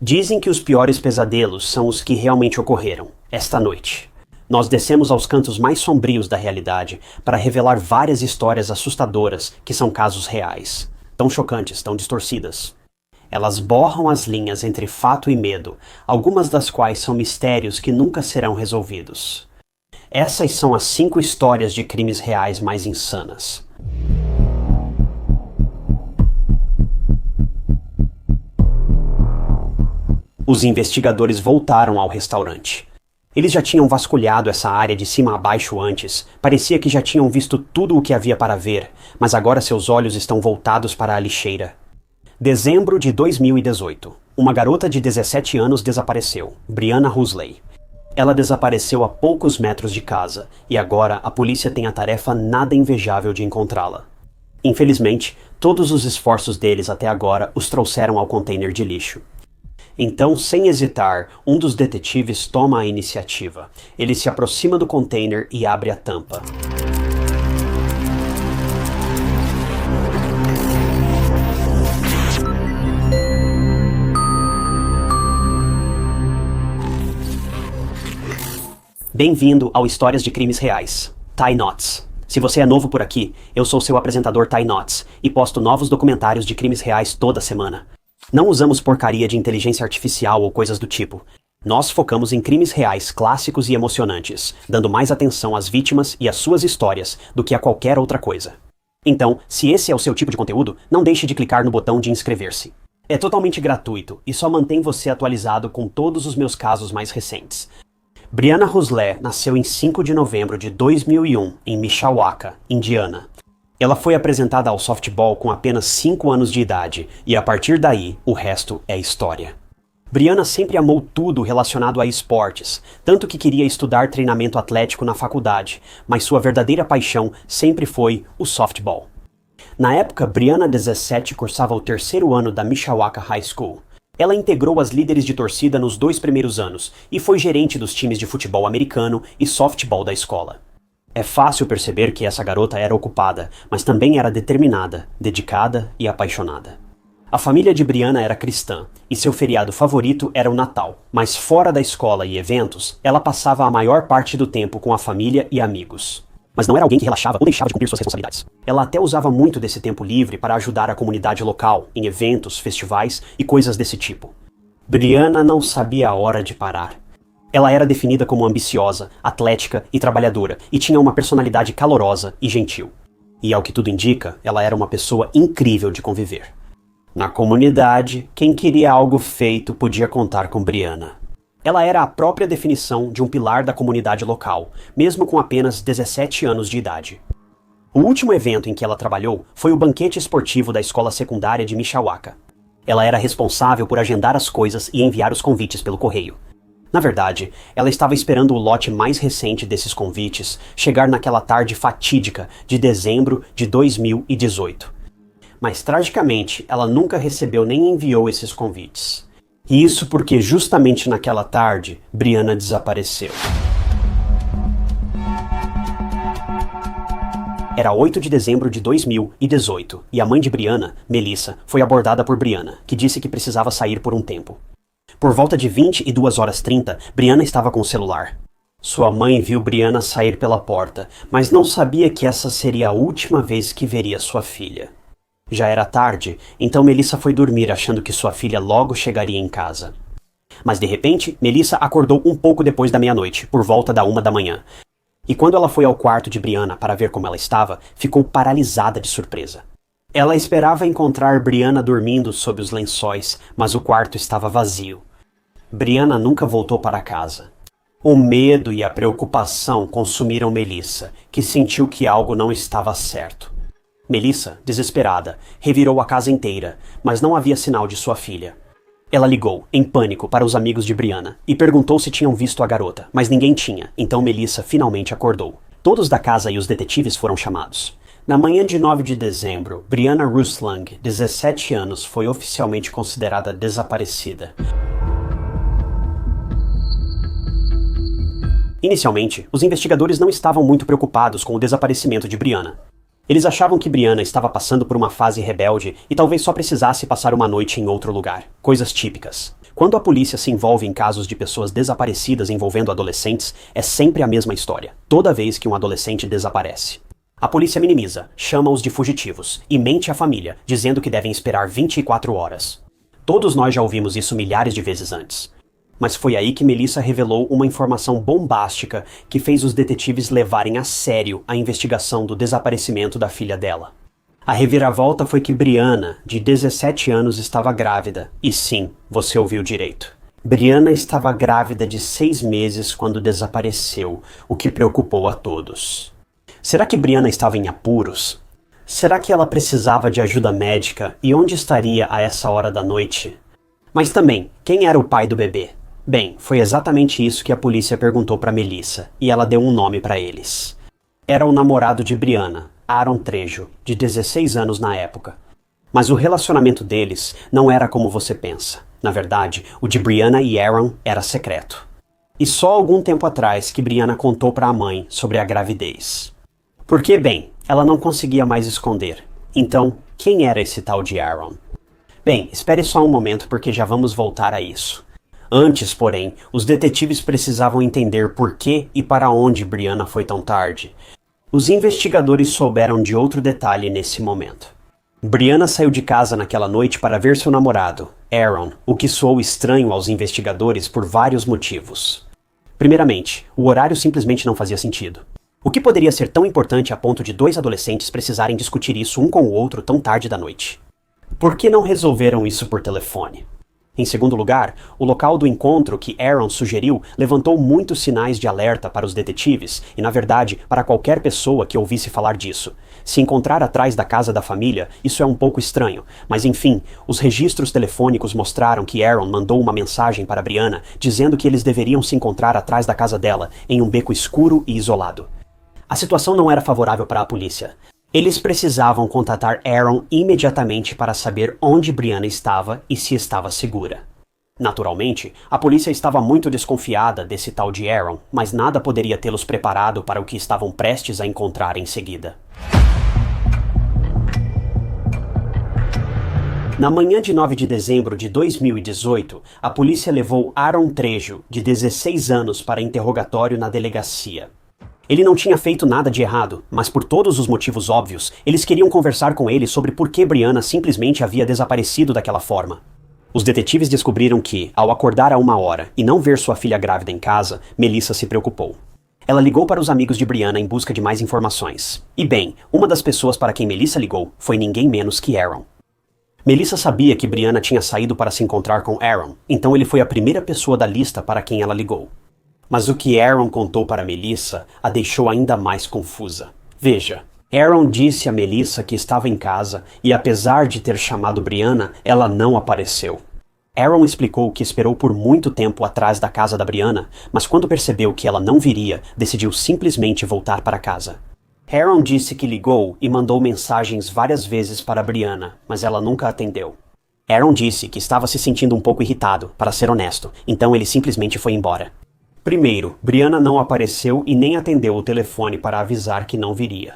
Dizem que os piores pesadelos são os que realmente ocorreram, esta noite. Nós descemos aos cantos mais sombrios da realidade para revelar várias histórias assustadoras que são casos reais. Tão chocantes, tão distorcidas. Elas borram as linhas entre fato e medo, algumas das quais são mistérios que nunca serão resolvidos. Essas são as 5 histórias de crimes reais mais insanas. Os investigadores voltaram ao restaurante. Eles já tinham vasculhado essa área de cima a baixo antes, parecia que já tinham visto tudo o que havia para ver, mas agora seus olhos estão voltados para a lixeira. Dezembro de 2018. Uma garota de 17 anos desapareceu, Brianna Huxley. Ela desapareceu a poucos metros de casa, e agora a polícia tem a tarefa nada invejável de encontrá-la. Infelizmente, todos os esforços deles até agora os trouxeram ao container de lixo. Então, sem hesitar, um dos detetives toma a iniciativa. Ele se aproxima do container e abre a tampa. Bem-vindo ao Histórias de Crimes Reais, Ty Notts. Se você é novo por aqui, eu sou seu apresentador Ty Notts e posto novos documentários de crimes reais toda semana. Não usamos porcaria de inteligência artificial ou coisas do tipo. Nós focamos em crimes reais clássicos e emocionantes, dando mais atenção às vítimas e às suas histórias do que a qualquer outra coisa. Então, se esse é o seu tipo de conteúdo, não deixe de clicar no botão de inscrever-se. É totalmente gratuito e só mantém você atualizado com todos os meus casos mais recentes. Brianna Huxley nasceu em 5 de novembro de 2001 em Mishawaka, Indiana. Ela foi apresentada ao softball com apenas 5 anos de idade, e a partir daí, o resto é história. Brianna sempre amou tudo relacionado a esportes, tanto que queria estudar treinamento atlético na faculdade, mas sua verdadeira paixão sempre foi o softball. Na época, Brianna 17 cursava o 3º ano da Mishawaka High School. Ela integrou as líderes de torcida nos 2 primeiros anos, e foi gerente dos times de futebol americano e softball da escola. É fácil perceber que essa garota era ocupada, mas também era determinada, dedicada e apaixonada. A família de Brianna era cristã, e seu feriado favorito era o Natal, mas fora da escola e eventos, ela passava a maior parte do tempo com a família e amigos. Mas não era alguém que relaxava ou deixava de cumprir suas responsabilidades. Ela até usava muito desse tempo livre para ajudar a comunidade local, em eventos, festivais e coisas desse tipo. Brianna não sabia a hora de parar. Ela era definida como ambiciosa, atlética e trabalhadora, e tinha uma personalidade calorosa e gentil. E ao que tudo indica, ela era uma pessoa incrível de conviver. Na comunidade, quem queria algo feito podia contar com Brianna. Ela era a própria definição de um pilar da comunidade local, mesmo com apenas 17 anos de idade. O último evento em que ela trabalhou foi o banquete esportivo da escola secundária de Mishawaka. Ela era responsável por agendar as coisas e enviar os convites pelo correio. Na verdade, ela estava esperando o lote mais recente desses convites chegar naquela tarde fatídica de dezembro de 2018. Mas, tragicamente, ela nunca recebeu nem enviou esses convites. E isso porque, justamente naquela tarde, Brianna desapareceu. Era 8 de dezembro de 2018, e a mãe de Brianna, Melissa, foi abordada por Brianna, que disse que precisava sair por um tempo. Por volta de 22h30, Brianna estava com o celular. Sua mãe viu Brianna sair pela porta, mas não sabia que essa seria a última vez que veria sua filha. Já era tarde, então Melissa foi dormir achando que sua filha logo chegaria em casa. Mas de repente, Melissa acordou um pouco depois da meia-noite, por volta da 1 da manhã. E quando ela foi ao quarto de Brianna para ver como ela estava, ficou paralisada de surpresa. Ela esperava encontrar Brianna dormindo sob os lençóis, mas o quarto estava vazio. Brianna nunca voltou para casa. O medo e a preocupação consumiram Melissa, que sentiu que algo não estava certo. Melissa, desesperada, revirou a casa inteira, mas não havia sinal de sua filha. Ela ligou, em pânico, para os amigos de Brianna e perguntou se tinham visto a garota, mas ninguém tinha, então Melissa finalmente acordou. Todos da casa e os detetives foram chamados. Na manhã de 9 de dezembro, Brianna Ruslang, 17 anos, foi oficialmente considerada desaparecida. Inicialmente, os investigadores não estavam muito preocupados com o desaparecimento de Brianna. Eles achavam que Brianna estava passando por uma fase rebelde e talvez só precisasse passar uma noite em outro lugar. Coisas típicas. Quando a polícia se envolve em casos de pessoas desaparecidas envolvendo adolescentes, é sempre a mesma história, toda vez que um adolescente desaparece. A polícia minimiza, chama-os de fugitivos e mente à família, dizendo que devem esperar 24 horas. Todos nós já ouvimos isso milhares de vezes antes. Mas foi aí que Melissa revelou uma informação bombástica que fez os detetives levarem a sério a investigação do desaparecimento da filha dela. A reviravolta foi que Brianna, de 17 anos, estava grávida. E sim, você ouviu direito. Brianna estava grávida de 6 meses quando desapareceu, o que preocupou a todos. Será que Brianna estava em apuros? Será que ela precisava de ajuda médica e onde estaria a essa hora da noite? Mas também, quem era o pai do bebê? Bem, foi exatamente isso que a polícia perguntou para Melissa, e ela deu um nome para eles. Era o namorado de Brianna, Aaron Trejo, de 16 anos na época. Mas o relacionamento deles não era como você pensa. Na verdade, o de Brianna e Aaron era secreto. E só algum tempo atrás que Brianna contou para a mãe sobre a gravidez. Porque, bem, ela não conseguia mais esconder. Então, quem era esse tal de Aaron? Bem, espere só um momento porque já vamos voltar a isso. Antes, porém, os detetives precisavam entender por que e para onde Brianna foi tão tarde. Os investigadores souberam de outro detalhe nesse momento. Brianna saiu de casa naquela noite para ver seu namorado, Aaron, o que soou estranho aos investigadores por vários motivos. Primeiramente, o horário simplesmente não fazia sentido. O que poderia ser tão importante a ponto de 2 adolescentes precisarem discutir isso um com o outro tão tarde da noite? Por que não resolveram isso por telefone? Em segundo lugar, o local do encontro que Aaron sugeriu levantou muitos sinais de alerta para os detetives e, na verdade, para qualquer pessoa que ouvisse falar disso. Se encontrar atrás da casa da família, isso é um pouco estranho, mas enfim, os registros telefônicos mostraram que Aaron mandou uma mensagem para Brianna dizendo que eles deveriam se encontrar atrás da casa dela, em um beco escuro e isolado. A situação não era favorável para a polícia. Eles precisavam contatar Aaron imediatamente para saber onde Brianna estava e se estava segura. Naturalmente, a polícia estava muito desconfiada desse tal de Aaron, mas nada poderia tê-los preparado para o que estavam prestes a encontrar em seguida. Na manhã de 9 de dezembro de 2018, a polícia levou Aaron Trejo, de 16 anos, para interrogatório na delegacia. Ele não tinha feito nada de errado, mas por todos os motivos óbvios, eles queriam conversar com ele sobre por que Brianna simplesmente havia desaparecido daquela forma. Os detetives descobriram que, ao acordar a 1 hora e não ver sua filha grávida em casa, Melissa se preocupou. Ela ligou para os amigos de Brianna em busca de mais informações. E bem, uma das pessoas para quem Melissa ligou foi ninguém menos que Aaron. Melissa sabia que Brianna tinha saído para se encontrar com Aaron, então ele foi a primeira pessoa da lista para quem ela ligou. Mas o que Aaron contou para Melissa a deixou ainda mais confusa. Veja, Aaron disse a Melissa que estava em casa e, apesar de ter chamado Brianna, ela não apareceu. Aaron explicou que esperou por muito tempo atrás da casa da Brianna, mas quando percebeu que ela não viria, decidiu simplesmente voltar para casa. Aaron disse que ligou e mandou mensagens várias vezes para Brianna, mas ela nunca atendeu. Aaron disse que estava se sentindo um pouco irritado, para ser honesto, então ele simplesmente foi embora. Primeiro, Brianna não apareceu e nem atendeu o telefone para avisar que não viria.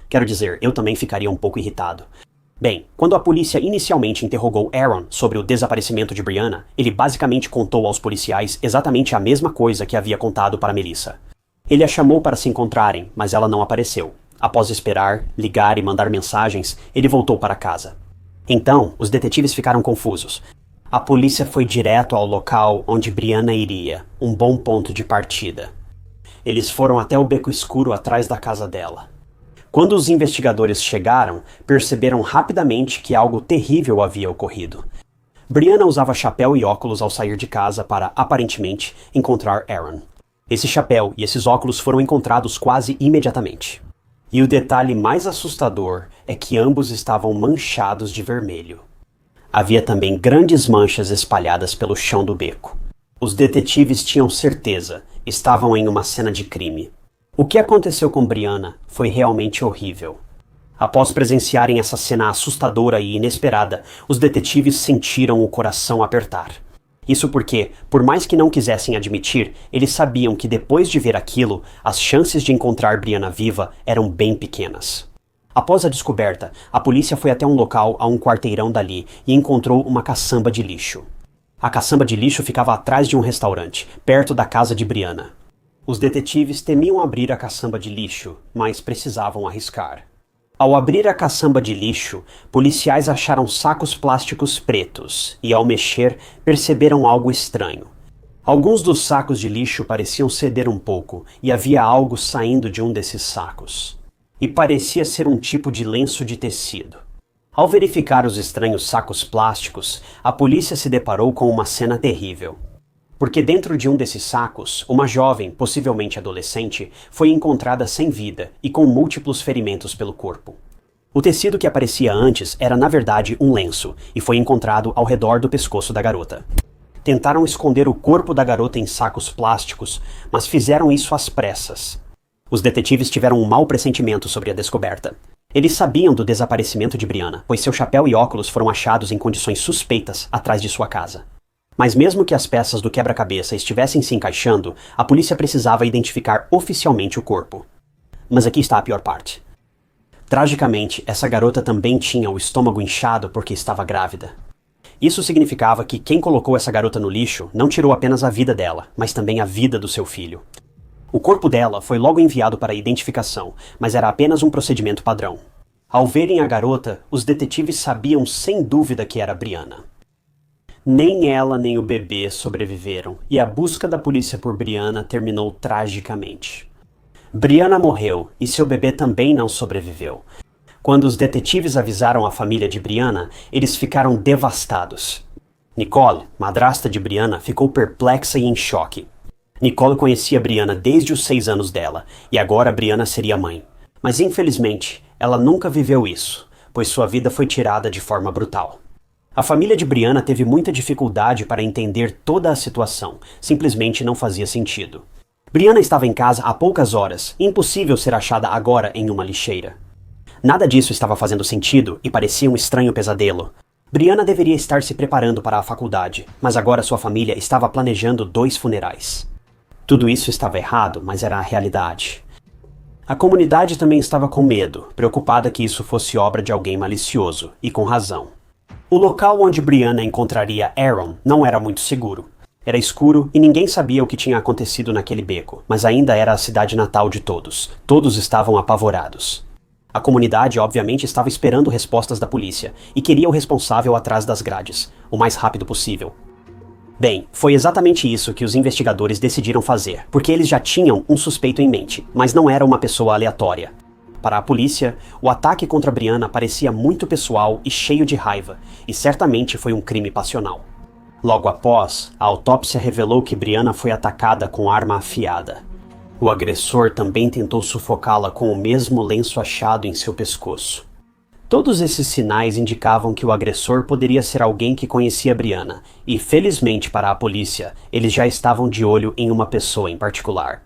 Quero dizer, eu também ficaria um pouco irritado. Bem, quando a polícia inicialmente interrogou Aaron sobre o desaparecimento de Brianna, ele basicamente contou aos policiais exatamente a mesma coisa que havia contado para Melissa. Ele a chamou para se encontrarem, mas ela não apareceu. Após esperar, ligar e mandar mensagens, ele voltou para casa. Então, os detetives ficaram confusos. A polícia foi direto ao local onde Brianna iria, um bom ponto de partida. Eles foram até o beco escuro atrás da casa dela. Quando os investigadores chegaram, perceberam rapidamente que algo terrível havia ocorrido. Brianna usava chapéu e óculos ao sair de casa para, aparentemente, encontrar Aaron. Esse chapéu e esses óculos foram encontrados quase imediatamente. E o detalhe mais assustador é que ambos estavam manchados de vermelho. Havia também grandes manchas espalhadas pelo chão do beco. Os detetives tinham certeza, estavam em uma cena de crime. O que aconteceu com Brianna foi realmente horrível. Após presenciarem essa cena assustadora e inesperada, os detetives sentiram o coração apertar. Isso porque, por mais que não quisessem admitir, eles sabiam que depois de ver aquilo, as chances de encontrar Brianna viva eram bem pequenas. Após a descoberta, a polícia foi até um local a um quarteirão dali e encontrou uma caçamba de lixo. A caçamba de lixo ficava atrás de um restaurante, perto da casa de Brianna. Os detetives temiam abrir a caçamba de lixo, mas precisavam arriscar. Ao abrir a caçamba de lixo, policiais acharam sacos plásticos pretos e, ao mexer, perceberam algo estranho. Alguns dos sacos de lixo pareciam ceder um pouco e havia algo saindo de um desses sacos. E parecia ser um tipo de lenço de tecido. Ao verificar os estranhos sacos plásticos, a polícia se deparou com uma cena terrível. Porque dentro de um desses sacos, uma jovem, possivelmente adolescente, foi encontrada sem vida e com múltiplos ferimentos pelo corpo. O tecido que aparecia antes era na verdade um lenço e foi encontrado ao redor do pescoço da garota. Tentaram esconder o corpo da garota em sacos plásticos, mas fizeram isso às pressas. Os detetives tiveram um mau pressentimento sobre a descoberta. Eles sabiam do desaparecimento de Brianna, pois seu chapéu e óculos foram achados em condições suspeitas atrás de sua casa. Mas mesmo que as peças do quebra-cabeça estivessem se encaixando, a polícia precisava identificar oficialmente o corpo. Mas aqui está a pior parte. Tragicamente, essa garota também tinha o estômago inchado porque estava grávida. Isso significava que quem colocou essa garota no lixo não tirou apenas a vida dela, mas também a vida do seu filho. O corpo dela foi logo enviado para a identificação, mas era apenas um procedimento padrão. Ao verem a garota, os detetives sabiam sem dúvida que era Brianna. Nem ela nem o bebê sobreviveram, e a busca da polícia por Brianna terminou tragicamente. Brianna morreu, e seu bebê também não sobreviveu. Quando os detetives avisaram a família de Brianna, eles ficaram devastados. Nicole, madrasta de Brianna, ficou perplexa e em choque. Nicole conhecia Brianna desde os 6 anos dela, e agora Brianna seria mãe. Mas infelizmente, ela nunca viveu isso, pois sua vida foi tirada de forma brutal. A família de Brianna teve muita dificuldade para entender toda a situação, simplesmente não fazia sentido. Brianna estava em casa há poucas horas, impossível ser achada agora em uma lixeira. Nada disso estava fazendo sentido e parecia um estranho pesadelo. Brianna deveria estar se preparando para a faculdade, mas agora sua família estava planejando 2 funerais. Tudo isso estava errado, mas era a realidade. A comunidade também estava com medo, preocupada que isso fosse obra de alguém malicioso, e com razão. O local onde Brianna encontraria Aaron não era muito seguro. Era escuro e ninguém sabia o que tinha acontecido naquele beco, mas ainda era a cidade natal de todos. Todos estavam apavorados. A comunidade obviamente estava esperando respostas da polícia e queria o responsável atrás das grades, o mais rápido possível. Bem, foi exatamente isso que os investigadores decidiram fazer, porque eles já tinham um suspeito em mente, mas não era uma pessoa aleatória. Para a polícia, o ataque contra Brianna parecia muito pessoal e cheio de raiva, e certamente foi um crime passional. Logo após, a autópsia revelou que Brianna foi atacada com arma afiada. O agressor também tentou sufocá-la com o mesmo lenço achado em seu pescoço. Todos esses sinais indicavam que o agressor poderia ser alguém que conhecia Brianna, e felizmente para a polícia, eles já estavam de olho em uma pessoa em particular.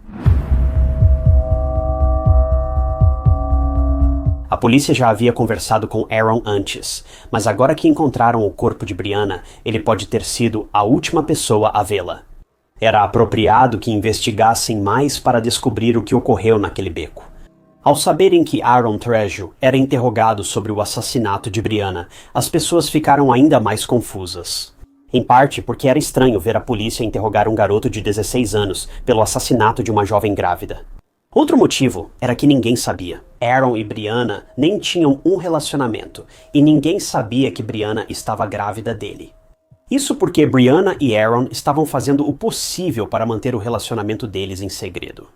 A polícia já havia conversado com Aaron antes, mas agora que encontraram o corpo de Brianna, ele pode ter sido a última pessoa a vê-la. Era apropriado que investigassem mais para descobrir o que ocorreu naquele beco. Ao saberem que Aaron Trejo era interrogado sobre o assassinato de Brianna, as pessoas ficaram ainda mais confusas. Em parte porque era estranho ver a polícia interrogar um garoto de 16 anos pelo assassinato de uma jovem grávida. Outro motivo era que ninguém sabia. Aaron e Brianna nem tinham um relacionamento, e ninguém sabia que Brianna estava grávida dele. Isso porque Brianna e Aaron estavam fazendo o possível para manter o relacionamento deles em segredo.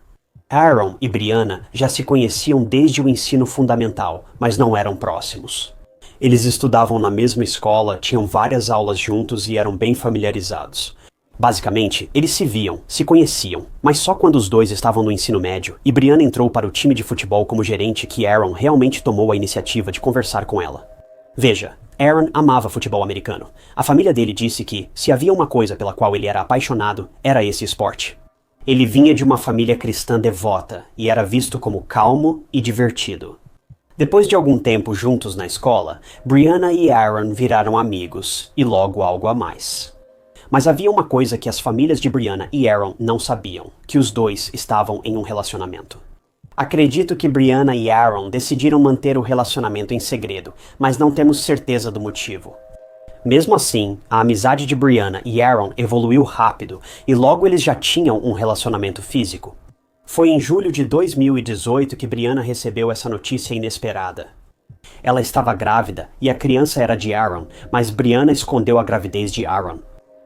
Aaron e Brianna já se conheciam desde o ensino fundamental, mas não eram próximos. Eles estudavam na mesma escola, tinham várias aulas juntos e eram bem familiarizados. Basicamente, eles se viam, se conheciam, mas só quando os dois estavam no ensino médio e Brianna entrou para o time de futebol como gerente que Aaron realmente tomou a iniciativa de conversar com ela. Veja, Aaron amava futebol americano. A família dele disse que, se havia uma coisa pela qual ele era apaixonado, era esse esporte. Ele vinha de uma família cristã devota e era visto como calmo e divertido. Depois de algum tempo juntos na escola, Brianna e Aaron viraram amigos, e logo algo a mais. Mas havia uma coisa que as famílias de Brianna e Aaron não sabiam, que os dois estavam em um relacionamento. Acredito que Brianna e Aaron decidiram manter o relacionamento em segredo, mas não temos certeza do motivo. Mesmo assim, a amizade de Brianna e Aaron evoluiu rápido e logo eles já tinham um relacionamento físico. Foi em julho de 2018 que Brianna recebeu essa notícia inesperada. Ela estava grávida e a criança era de Aaron, mas Brianna escondeu a gravidez de Aaron.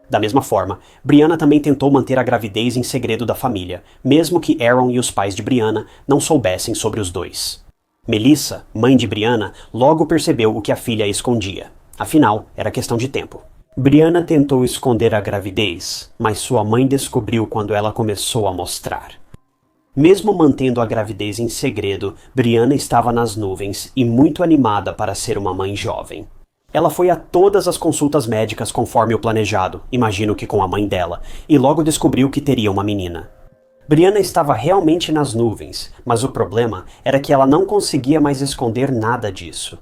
Da mesma forma, Brianna também tentou manter a gravidez em segredo da família, mesmo que Aaron e os pais de Brianna não soubessem sobre os dois. Melissa, mãe de Brianna, logo percebeu o que a filha escondia. Afinal, era questão de tempo. Brianna tentou esconder a gravidez, mas sua mãe descobriu quando ela começou a mostrar. Mesmo mantendo a gravidez em segredo, Brianna estava nas nuvens e muito animada para ser uma mãe jovem. Ela foi a todas as consultas médicas conforme o planejado, imagino que com a mãe dela, e logo descobriu que teria uma menina. Brianna estava realmente nas nuvens, mas o problema era que ela não conseguia mais esconder nada disso.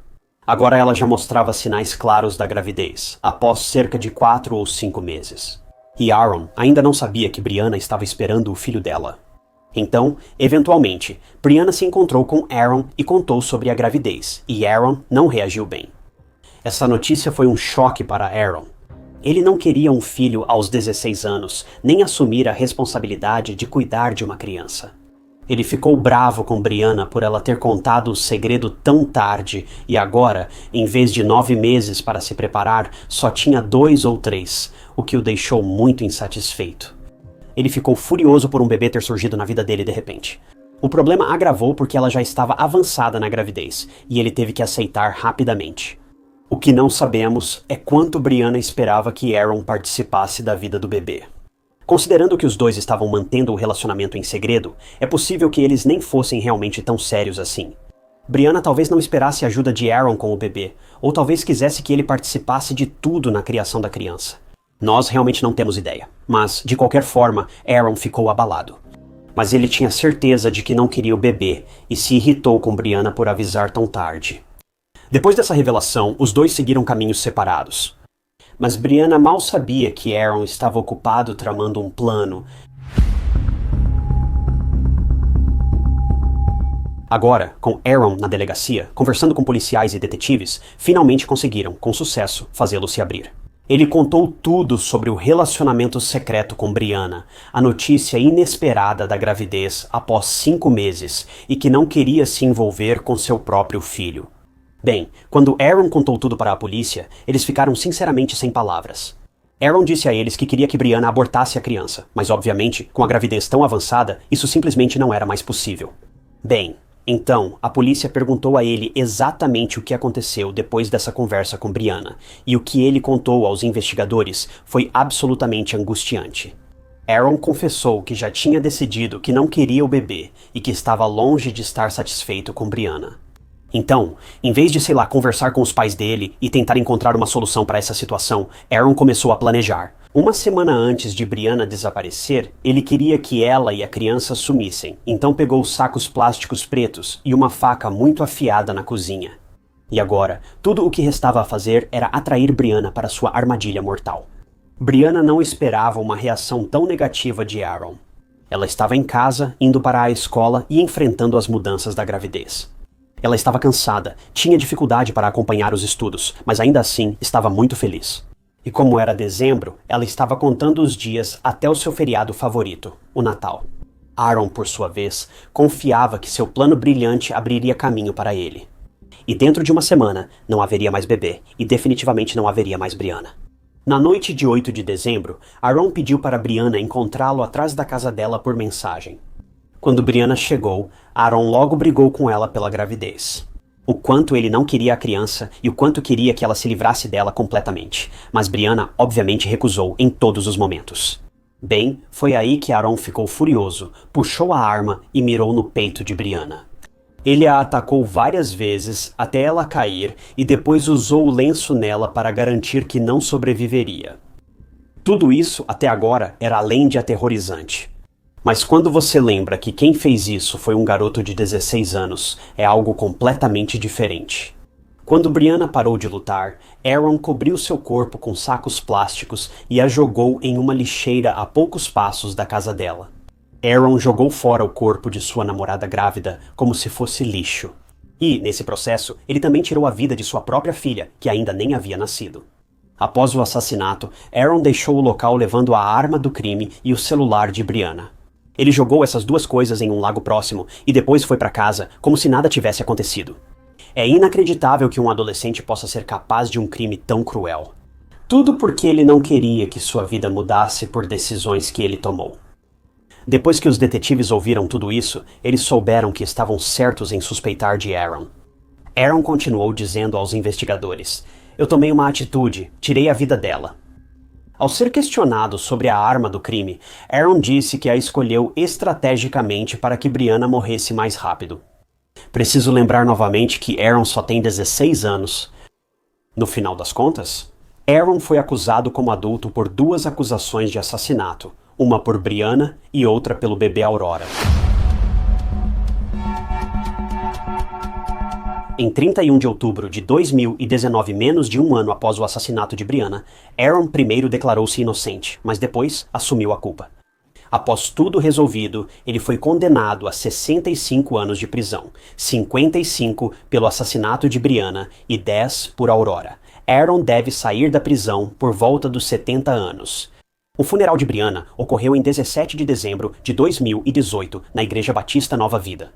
Agora ela já mostrava sinais claros da gravidez, após cerca de 4 ou 5 meses. E Aaron ainda não sabia que Brianna estava esperando o filho dela. Então, eventualmente, Brianna se encontrou com Aaron e contou sobre a gravidez, e Aaron não reagiu bem. Essa notícia foi um choque para Aaron. Ele não queria um filho aos 16 anos, nem assumir a responsabilidade de cuidar de uma criança. Ele ficou bravo com Brianna por ela ter contado o segredo tão tarde e agora, em vez de 9 meses para se preparar, só tinha 2 ou 3, o que o deixou muito insatisfeito. Ele ficou furioso por um bebê ter surgido na vida dele de repente. O problema agravou porque ela já estava avançada na gravidez e ele teve que aceitar rapidamente. O que não sabemos é quanto Brianna esperava que Aaron participasse da vida do bebê. Considerando que os dois estavam mantendo o relacionamento em segredo, é possível que eles nem fossem realmente tão sérios assim. Brianna talvez não esperasse a ajuda de Aaron com o bebê, ou talvez quisesse que ele participasse de tudo na criação da criança. Nós realmente não temos ideia, mas, de qualquer forma, Aaron ficou abalado. Mas ele tinha certeza de que não queria o bebê, e se irritou com Brianna por avisar tão tarde. Depois dessa revelação, os dois seguiram caminhos separados. Mas Brianna mal sabia que Aaron estava ocupado tramando um plano. Agora, com Aaron na delegacia, conversando com policiais e detetives, finalmente conseguiram, com sucesso, fazê-lo se abrir. Ele contou tudo sobre o relacionamento secreto com Brianna, a notícia inesperada da gravidez após 5 meses e que não queria se envolver com seu próprio filho. Bem, quando Aaron contou tudo para a polícia, eles ficaram sinceramente sem palavras. Aaron disse a eles que queria que Brianna abortasse a criança, mas obviamente, com a gravidez tão avançada, isso simplesmente não era mais possível. Bem, então, a polícia perguntou a ele exatamente o que aconteceu depois dessa conversa com Brianna, e o que ele contou aos investigadores foi absolutamente angustiante. Aaron confessou que já tinha decidido que não queria o bebê e que estava longe de estar satisfeito com Brianna. Então, em vez de, conversar com os pais dele e tentar encontrar uma solução para essa situação, Aaron começou a planejar. Uma semana antes de Brianna desaparecer, ele queria que ela e a criança sumissem, então pegou sacos plásticos pretos e uma faca muito afiada na cozinha. E agora, tudo o que restava a fazer era atrair Brianna para sua armadilha mortal. Brianna não esperava uma reação tão negativa de Aaron. Ela estava em casa, indo para a escola e enfrentando as mudanças da gravidez. Ela estava cansada, tinha dificuldade para acompanhar os estudos, mas ainda assim estava muito feliz. E como era dezembro, ela estava contando os dias até o seu feriado favorito, o Natal. Aaron, por sua vez, confiava que seu plano brilhante abriria caminho para ele. E dentro de uma semana, não haveria mais bebê, e definitivamente não haveria mais Brianna. Na noite de 8 de dezembro, Aaron pediu para Brianna encontrá-lo atrás da casa dela por mensagem. Quando Brianna chegou, Aaron logo brigou com ela pela gravidez. O quanto ele não queria a criança e o quanto queria que ela se livrasse dela completamente, mas Brianna obviamente recusou em todos os momentos. Bem, foi aí que Aaron ficou furioso, puxou a arma e mirou no peito de Brianna. Ele a atacou várias vezes até ela cair e depois usou o lenço nela para garantir que não sobreviveria. Tudo isso, até agora, era além de aterrorizante. Mas quando você lembra que quem fez isso foi um garoto de 16 anos, é algo completamente diferente. Quando Brianna parou de lutar, Aaron cobriu seu corpo com sacos plásticos e a jogou em uma lixeira a poucos passos da casa dela. Aaron jogou fora o corpo de sua namorada grávida como se fosse lixo. E, nesse processo, ele também tirou a vida de sua própria filha, que ainda nem havia nascido. Após o assassinato, Aaron deixou o local levando a arma do crime e o celular de Brianna. Ele jogou essas duas coisas em um lago próximo e depois foi para casa como se nada tivesse acontecido. É inacreditável que um adolescente possa ser capaz de um crime tão cruel. Tudo porque ele não queria que sua vida mudasse por decisões que ele tomou. Depois que os detetives ouviram tudo isso, eles souberam que estavam certos em suspeitar de Aaron. Aaron continuou dizendo aos investigadores: "Eu tomei uma atitude, tirei a vida dela." Ao ser questionado sobre a arma do crime, Aaron disse que a escolheu estrategicamente para que Brianna morresse mais rápido. Preciso lembrar novamente que Aaron só tem 16 anos. No final das contas, Aaron foi acusado como adulto por 2 acusações de assassinato, uma por Brianna e outra pelo bebê Aurora. Em 31 de outubro de 2019, menos de um ano após o assassinato de Brianna, Aaron primeiro declarou-se inocente, mas depois assumiu a culpa. Após tudo resolvido, ele foi condenado a 65 anos de prisão, 55 pelo assassinato de Brianna e 10 por Aurora. Aaron deve sair da prisão por volta dos 70 anos. O funeral de Brianna ocorreu em 17 de dezembro de 2018, na Igreja Batista Nova Vida.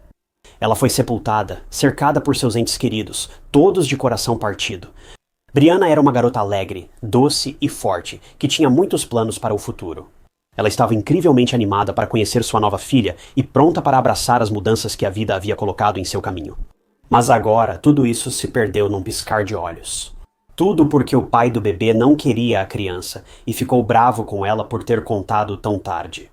Ela foi sepultada, cercada por seus entes queridos, todos de coração partido. Brianna era uma garota alegre, doce e forte, que tinha muitos planos para o futuro. Ela estava incrivelmente animada para conhecer sua nova filha e pronta para abraçar as mudanças que a vida havia colocado em seu caminho. Mas agora, tudo isso se perdeu num piscar de olhos. Tudo porque o pai do bebê não queria a criança e ficou bravo com ela por ter contado tão tarde.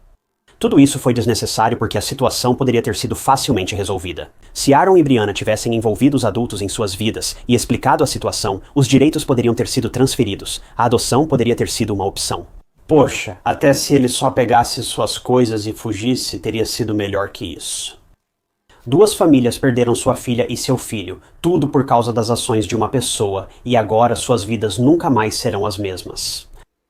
Tudo isso foi desnecessário porque a situação poderia ter sido facilmente resolvida. Se Aaron e Brianna tivessem envolvido os adultos em suas vidas e explicado a situação, os direitos poderiam ter sido transferidos. A adoção poderia ter sido uma opção. Poxa, até se ele só pegasse suas coisas e fugisse, teria sido melhor que isso. 2 famílias perderam sua filha e seu filho, tudo por causa das ações de uma pessoa, e agora suas vidas nunca mais serão as mesmas.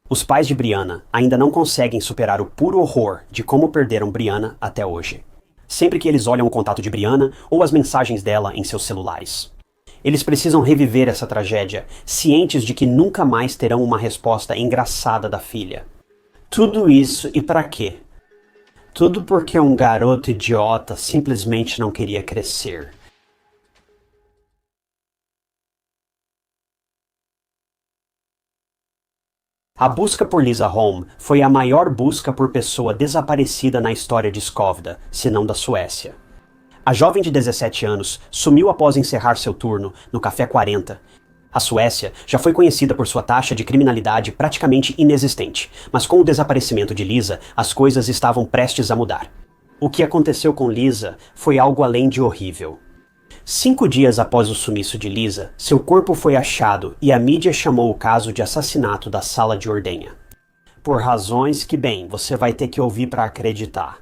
Os pais de Brianna ainda não conseguem superar o puro horror de como perderam Brianna até hoje. Sempre que eles olham o contato de Brianna ou as mensagens dela em seus celulares. Eles precisam reviver essa tragédia, cientes de que nunca mais terão uma resposta engraçada da filha. Tudo isso e pra quê? Tudo porque um garoto idiota simplesmente não queria crescer. A busca por Lisa Holm foi a maior busca por pessoa desaparecida na história de Skövde, se não da Suécia. A jovem de 17 anos sumiu após encerrar seu turno no Café 40. A Suécia já foi conhecida por sua taxa de criminalidade praticamente inexistente, mas com o desaparecimento de Lisa, as coisas estavam prestes a mudar. O que aconteceu com Lisa foi algo além de horrível. 5 dias após o sumiço de Lisa, seu corpo foi achado e a mídia chamou o caso de assassinato da sala de ordenha. Por razões que, bem, você vai ter que ouvir para acreditar.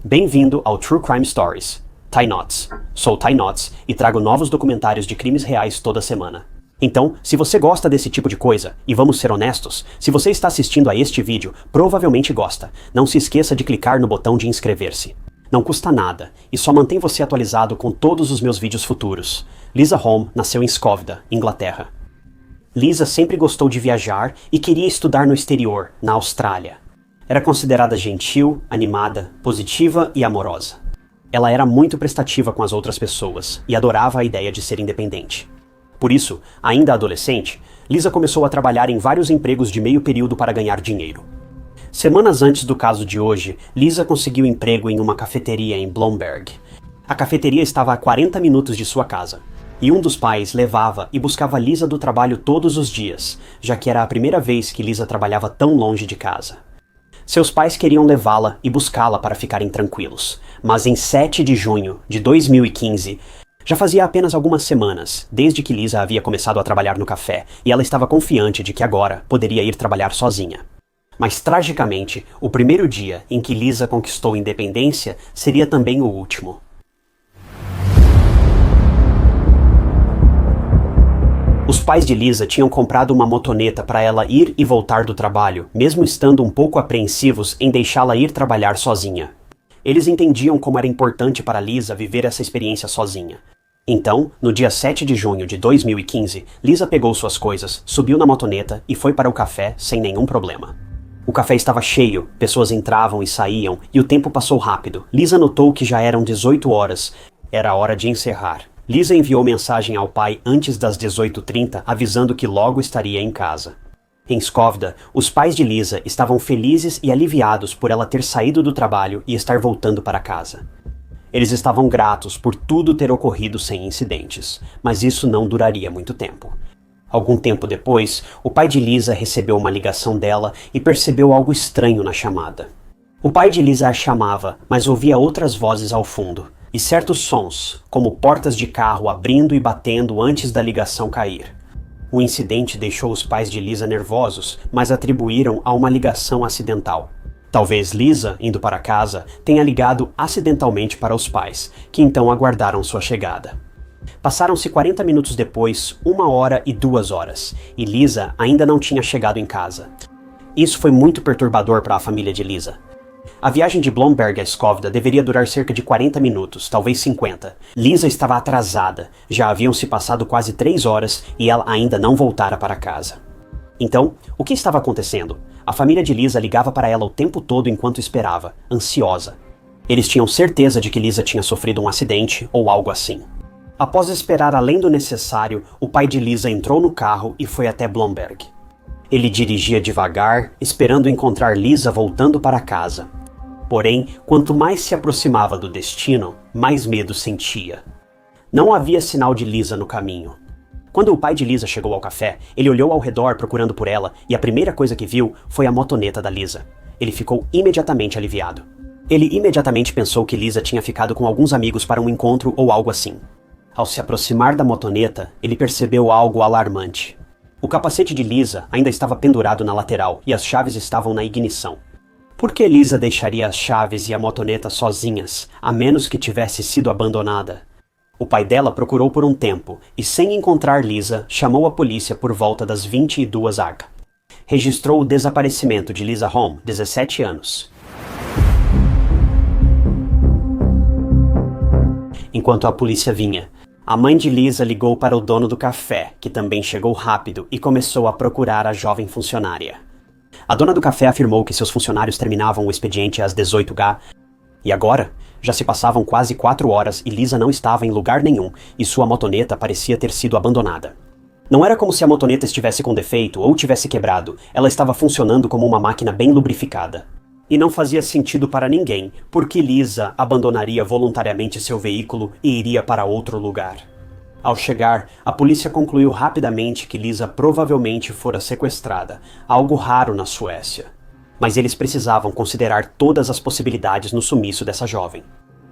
Bem-vindo ao True Crime Stories, Ty Knots. Sou Ty Knots e trago novos documentários de crimes reais toda semana. Então, se você gosta desse tipo de coisa, e vamos ser honestos, se você está assistindo a este vídeo, provavelmente gosta. Não se esqueça de clicar no botão de inscrever-se. Não custa nada, e só mantém você atualizado com todos os meus vídeos futuros. Lisa Holm nasceu em Skövde, Inglaterra. Lisa sempre gostou de viajar e queria estudar no exterior, na Austrália. Era considerada gentil, animada, positiva e amorosa. Ela era muito prestativa com as outras pessoas e adorava a ideia de ser independente. Por isso, ainda adolescente, Lisa começou a trabalhar em vários empregos de meio período para ganhar dinheiro. Semanas antes do caso de hoje, Lisa conseguiu emprego em uma cafeteria em Blomberg. A cafeteria estava a 40 minutos de sua casa, e um dos pais levava e buscava Lisa do trabalho todos os dias, já que era a primeira vez que Lisa trabalhava tão longe de casa. Seus pais queriam levá-la e buscá-la para ficarem tranquilos, mas em 7 de junho de 2015, já fazia apenas algumas semanas desde que Lisa havia começado a trabalhar no café e ela estava confiante de que agora poderia ir trabalhar sozinha. Mas tragicamente, o primeiro dia em que Lisa conquistou independência seria também o último. Os pais de Lisa tinham comprado uma motoneta para ela ir e voltar do trabalho, mesmo estando um pouco apreensivos em deixá-la ir trabalhar sozinha. Eles entendiam como era importante para Lisa viver essa experiência sozinha. Então, no dia 7 de junho de 2015, Lisa pegou suas coisas, subiu na motoneta e foi para o café sem nenhum problema. O café estava cheio, pessoas entravam e saíam, e o tempo passou rápido. Lisa notou que já eram 18 horas. Era hora de encerrar. Lisa enviou mensagem ao pai antes das 18h30, avisando que logo estaria em casa. Em Skövde, os pais de Lisa estavam felizes e aliviados por ela ter saído do trabalho e estar voltando para casa. Eles estavam gratos por tudo ter ocorrido sem incidentes, mas isso não duraria muito tempo. Algum tempo depois, o pai de Lisa recebeu uma ligação dela e percebeu algo estranho na chamada. O pai de Lisa a chamava, mas ouvia outras vozes ao fundo, e certos sons, como portas de carro abrindo e batendo antes da ligação cair. O incidente deixou os pais de Lisa nervosos, mas atribuíram a uma ligação acidental. Talvez Lisa, indo para casa, tenha ligado acidentalmente para os pais, que então aguardaram sua chegada. Passaram-se 40 minutos depois, 1 hora e 2 horas, e Lisa ainda não tinha chegado em casa. Isso foi muito perturbador para a família de Lisa. A viagem de Blomberg a Skövde deveria durar cerca de 40 minutos, talvez 50. Lisa estava atrasada, já haviam se passado quase 3 horas e ela ainda não voltara para casa. Então, o que estava acontecendo? A família de Lisa ligava para ela o tempo todo enquanto esperava, ansiosa. Eles tinham certeza de que Lisa tinha sofrido um acidente ou algo assim. Após esperar além do necessário, o pai de Lisa entrou no carro e foi até Blomberg. Ele dirigia devagar, esperando encontrar Lisa voltando para casa. Porém, quanto mais se aproximava do destino, mais medo sentia. Não havia sinal de Lisa no caminho. Quando o pai de Lisa chegou ao café, ele olhou ao redor procurando por ela e a primeira coisa que viu foi a motoneta da Lisa. Ele ficou imediatamente aliviado. Ele imediatamente pensou que Lisa tinha ficado com alguns amigos para um encontro ou algo assim. Ao se aproximar da motoneta, ele percebeu algo alarmante. O capacete de Lisa ainda estava pendurado na lateral e as chaves estavam na ignição. Por que Lisa deixaria as chaves e a motoneta sozinhas, a menos que tivesse sido abandonada? O pai dela procurou por um tempo e, sem encontrar Lisa, chamou a polícia por volta das 22h. Registrou o desaparecimento de Lisa Holm, 17 anos. Enquanto a polícia vinha, a mãe de Lisa ligou para o dono do café, que também chegou rápido e começou a procurar a jovem funcionária. A dona do café afirmou que seus funcionários terminavam o expediente às 18h, e agora já se passavam quase 4 horas e Lisa não estava em lugar nenhum e sua motoneta parecia ter sido abandonada. Não era como se a motoneta estivesse com defeito ou tivesse quebrado, ela estava funcionando como uma máquina bem lubrificada. E não fazia sentido para ninguém, porque Lisa abandonaria voluntariamente seu veículo e iria para outro lugar. Ao chegar, a polícia concluiu rapidamente que Lisa provavelmente fora sequestrada, algo raro na Suécia. Mas eles precisavam considerar todas as possibilidades no sumiço dessa jovem.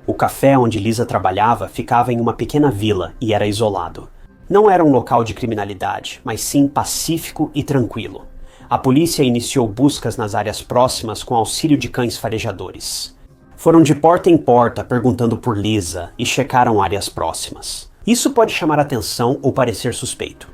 O café onde Lisa trabalhava ficava em uma pequena vila e era isolado. Não era um local de criminalidade, mas sim pacífico e tranquilo. A polícia iniciou buscas nas áreas próximas com auxílio de cães farejadores. Foram de porta em porta perguntando por Lisa e checaram áreas próximas. Isso pode chamar atenção ou parecer suspeito.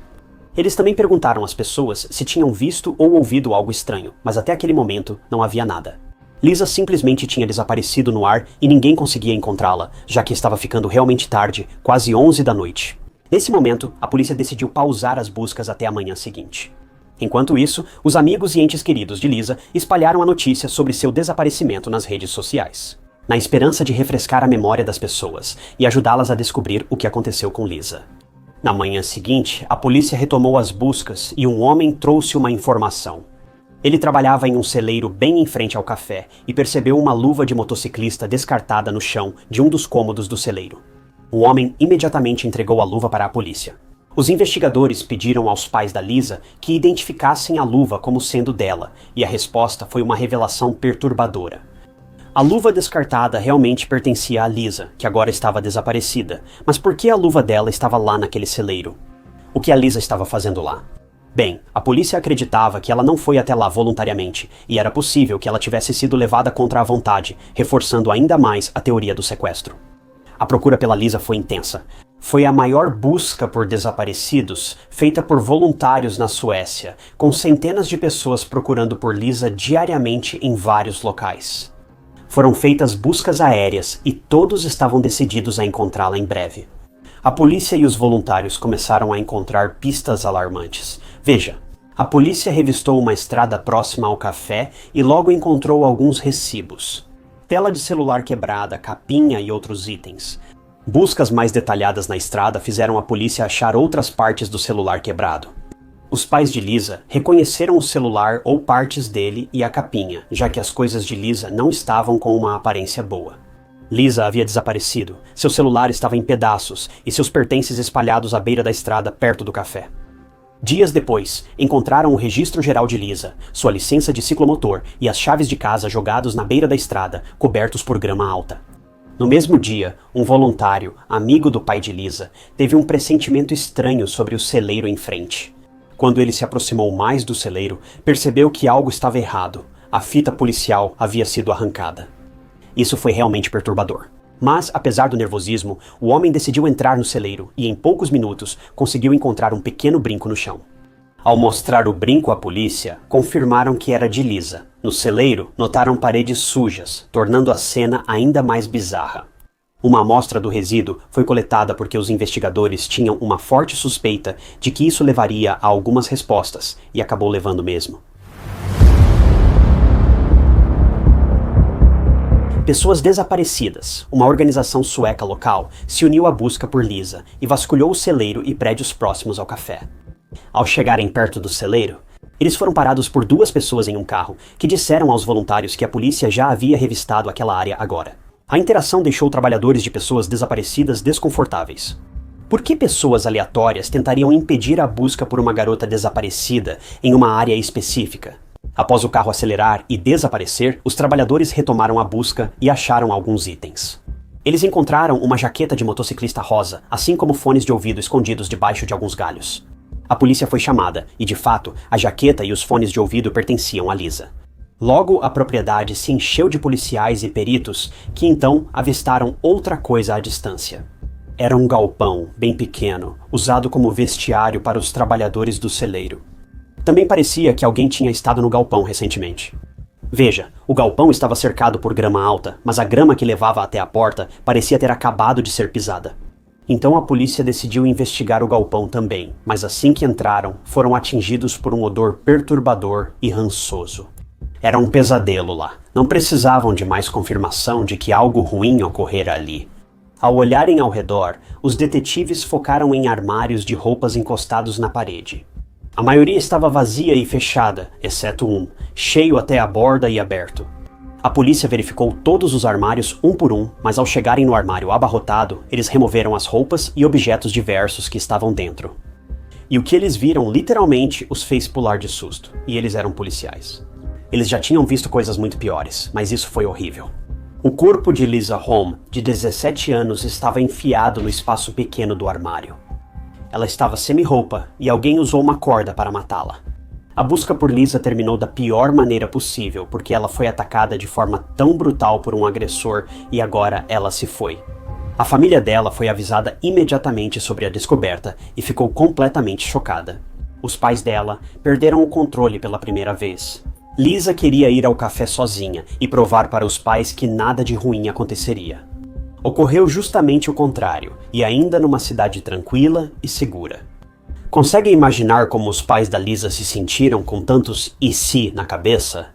Eles também perguntaram às pessoas se tinham visto ou ouvido algo estranho, mas até aquele momento não havia nada. Lisa simplesmente tinha desaparecido no ar e ninguém conseguia encontrá-la, já que estava ficando realmente tarde, quase 11 da noite. Nesse momento, a polícia decidiu pausar as buscas até a manhã seguinte. Enquanto isso, os amigos e entes queridos de Lisa espalharam a notícia sobre seu desaparecimento nas redes sociais, na esperança de refrescar a memória das pessoas e ajudá-las a descobrir o que aconteceu com Lisa. Na manhã seguinte, a polícia retomou as buscas e um homem trouxe uma informação. Ele trabalhava em um celeiro bem em frente ao café e percebeu uma luva de motociclista descartada no chão de um dos cômodos do celeiro. O homem imediatamente entregou a luva para a polícia. Os investigadores pediram aos pais da Lisa que identificassem a luva como sendo dela, e a resposta foi uma revelação perturbadora. A luva descartada realmente pertencia a Lisa, que agora estava desaparecida, mas por que a luva dela estava lá naquele celeiro? O que a Lisa estava fazendo lá? Bem, a polícia acreditava que ela não foi até lá voluntariamente, e era possível que ela tivesse sido levada contra a vontade, reforçando ainda mais a teoria do sequestro. A procura pela Lisa foi intensa. Foi a maior busca por desaparecidos feita por voluntários na Suécia, com centenas de pessoas procurando por Lisa diariamente em vários locais. Foram feitas buscas aéreas e todos estavam decididos a encontrá-la em breve. A polícia e os voluntários começaram a encontrar pistas alarmantes. Veja, a polícia revistou uma estrada próxima ao café e logo encontrou alguns recibos. Tela de celular quebrada, capinha e outros itens. Buscas mais detalhadas na estrada fizeram a polícia achar outras partes do celular quebrado. Os pais de Lisa reconheceram o celular ou partes dele e a capinha, já que as coisas de Lisa não estavam com uma aparência boa. Lisa havia desaparecido, seu celular estava em pedaços e seus pertences espalhados à beira da estrada perto do café. Dias depois, encontraram o registro geral de Lisa, sua licença de ciclomotor e as chaves de casa jogados na beira da estrada, cobertos por grama alta. No mesmo dia, um voluntário, amigo do pai de Lisa, teve um pressentimento estranho sobre o celeiro em frente. Quando ele se aproximou mais do celeiro, percebeu que algo estava errado. A fita policial havia sido arrancada. Isso foi realmente perturbador. Mas, apesar do nervosismo, o homem decidiu entrar no celeiro e, em poucos minutos, conseguiu encontrar um pequeno brinco no chão. Ao mostrar o brinco à polícia, confirmaram que era de Lisa. No celeiro, notaram paredes sujas, tornando a cena ainda mais bizarra. Uma amostra do resíduo foi coletada porque os investigadores tinham uma forte suspeita de que isso levaria a algumas respostas, e acabou levando mesmo. Pessoas Desaparecidas, uma organização sueca local, se uniu à busca por Lisa e vasculhou o celeiro e prédios próximos ao café. Ao chegarem perto do celeiro, eles foram parados por duas pessoas em um carro, que disseram aos voluntários que a polícia já havia revistado aquela área agora. A interação deixou trabalhadores de pessoas desaparecidas desconfortáveis. Por que pessoas aleatórias tentariam impedir a busca por uma garota desaparecida em uma área específica? Após o carro acelerar e desaparecer, os trabalhadores retomaram a busca e acharam alguns itens. Eles encontraram uma jaqueta de motociclista rosa, assim como fones de ouvido escondidos debaixo de alguns galhos. A polícia foi chamada e, de fato, a jaqueta e os fones de ouvido pertenciam a Lisa. Logo, a propriedade se encheu de policiais e peritos, que então avistaram outra coisa à distância. Era um galpão, bem pequeno, usado como vestiário para os trabalhadores do celeiro. Também parecia que alguém tinha estado no galpão recentemente. Veja, o galpão estava cercado por grama alta, mas a grama que levava até a porta parecia ter acabado de ser pisada. Então a polícia decidiu investigar o galpão também, mas assim que entraram, foram atingidos por um odor perturbador e rançoso. Era um pesadelo lá. Não precisavam de mais confirmação de que algo ruim ocorrera ali. Ao olharem ao redor, os detetives focaram em armários de roupas encostados na parede. A maioria estava vazia e fechada, exceto um, cheio até a borda e aberto. A polícia verificou todos os armários um por um, mas ao chegarem no armário abarrotado, eles removeram as roupas e objetos diversos que estavam dentro. E o que eles viram literalmente os fez pular de susto, e eles eram policiais. Eles já tinham visto coisas muito piores, mas isso foi horrível. O corpo de Lisa Holm, de 17 anos, estava enfiado no espaço pequeno do armário. Ela estava semi-roupa e alguém usou uma corda para matá-la. A busca por Lisa terminou da pior maneira possível, porque ela foi atacada de forma tão brutal por um agressor e agora ela se foi. A família dela foi avisada imediatamente sobre a descoberta e ficou completamente chocada. Os pais dela perderam o controle pela primeira vez. Lisa queria ir ao café sozinha e provar para os pais que nada de ruim aconteceria. Ocorreu justamente o contrário, e ainda numa cidade tranquila e segura. Conseguem imaginar como os pais da Lisa se sentiram com tantos "e se" na cabeça?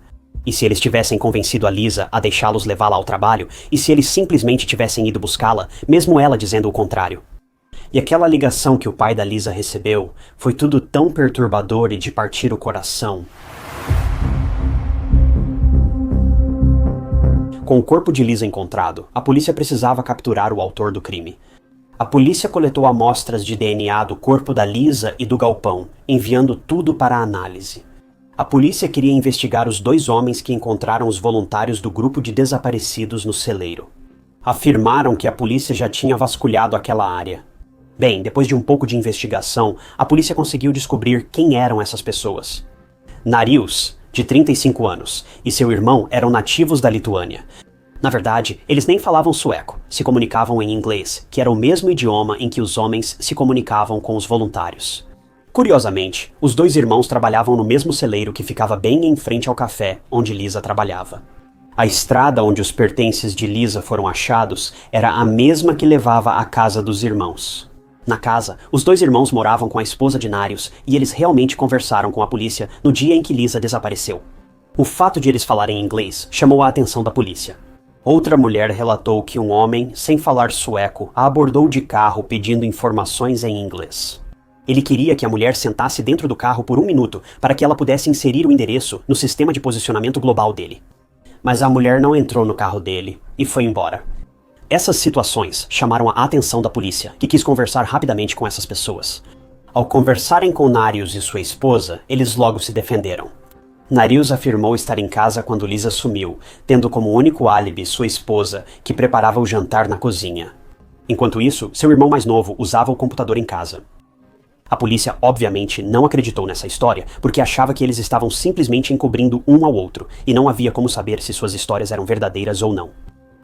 E se eles tivessem convencido a Lisa a deixá-los levá-la ao trabalho? E se eles simplesmente tivessem ido buscá-la, mesmo ela dizendo o contrário? E aquela ligação que o pai da Lisa recebeu foi tudo tão perturbador e de partir o coração. Com o corpo de Lisa encontrado, a polícia precisava capturar o autor do crime. A polícia coletou amostras de DNA do corpo da Lisa e do galpão, enviando tudo para a análise. A polícia queria investigar os dois homens que encontraram os voluntários do grupo de desaparecidos no celeiro. Afirmaram que a polícia já tinha vasculhado aquela área. Bem, depois de um pouco de investigação, a polícia conseguiu descobrir quem eram essas pessoas. Narius, de 35 anos, e seu irmão eram nativos da Lituânia. Na verdade, eles nem falavam sueco, se comunicavam em inglês, que era o mesmo idioma em que os homens se comunicavam com os voluntários. Curiosamente, os dois irmãos trabalhavam no mesmo celeiro que ficava bem em frente ao café onde Lisa trabalhava. A estrada onde os pertences de Lisa foram achados era a mesma que levava à casa dos irmãos. Na casa, os dois irmãos moravam com a esposa de Narius e eles realmente conversaram com a polícia no dia em que Lisa desapareceu. O fato de eles falarem inglês chamou a atenção da polícia. Outra mulher relatou que um homem, sem falar sueco, a abordou de carro pedindo informações em inglês. Ele queria que a mulher sentasse dentro do carro por 1 minuto para que ela pudesse inserir o endereço no sistema de posicionamento global dele. Mas a mulher não entrou no carro dele e foi embora. Essas situações chamaram a atenção da polícia, que quis conversar rapidamente com essas pessoas. Ao conversarem com Narius e sua esposa, eles logo se defenderam. Narius afirmou estar em casa quando Lisa sumiu, tendo como único álibi sua esposa, que preparava o jantar na cozinha. Enquanto isso, seu irmão mais novo usava o computador em casa. A polícia, obviamente, não acreditou nessa história, porque achava que eles estavam simplesmente encobrindo um ao outro, e não havia como saber se suas histórias eram verdadeiras ou não.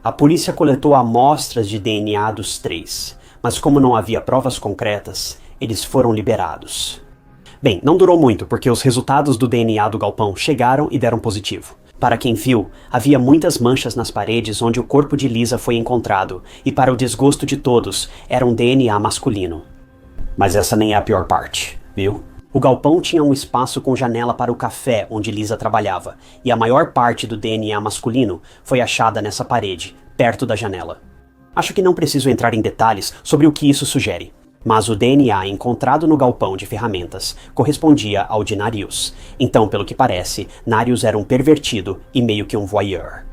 A polícia coletou amostras de DNA dos três, mas como não havia provas concretas, eles foram liberados. Bem, não durou muito, porque os resultados do DNA do galpão chegaram e deram positivo. Para quem viu, havia muitas manchas nas paredes onde o corpo de Lisa foi encontrado, e para o desgosto de todos, era um DNA masculino. Mas essa nem é a pior parte, viu? O galpão tinha um espaço com janela para o café onde Lisa trabalhava, e a maior parte do DNA masculino foi achada nessa parede, perto da janela. Acho que não preciso entrar em detalhes sobre o que isso sugere, mas o DNA encontrado no galpão de ferramentas correspondia ao de Narius. Então, pelo que parece, Narius era um pervertido e meio que um voyeur.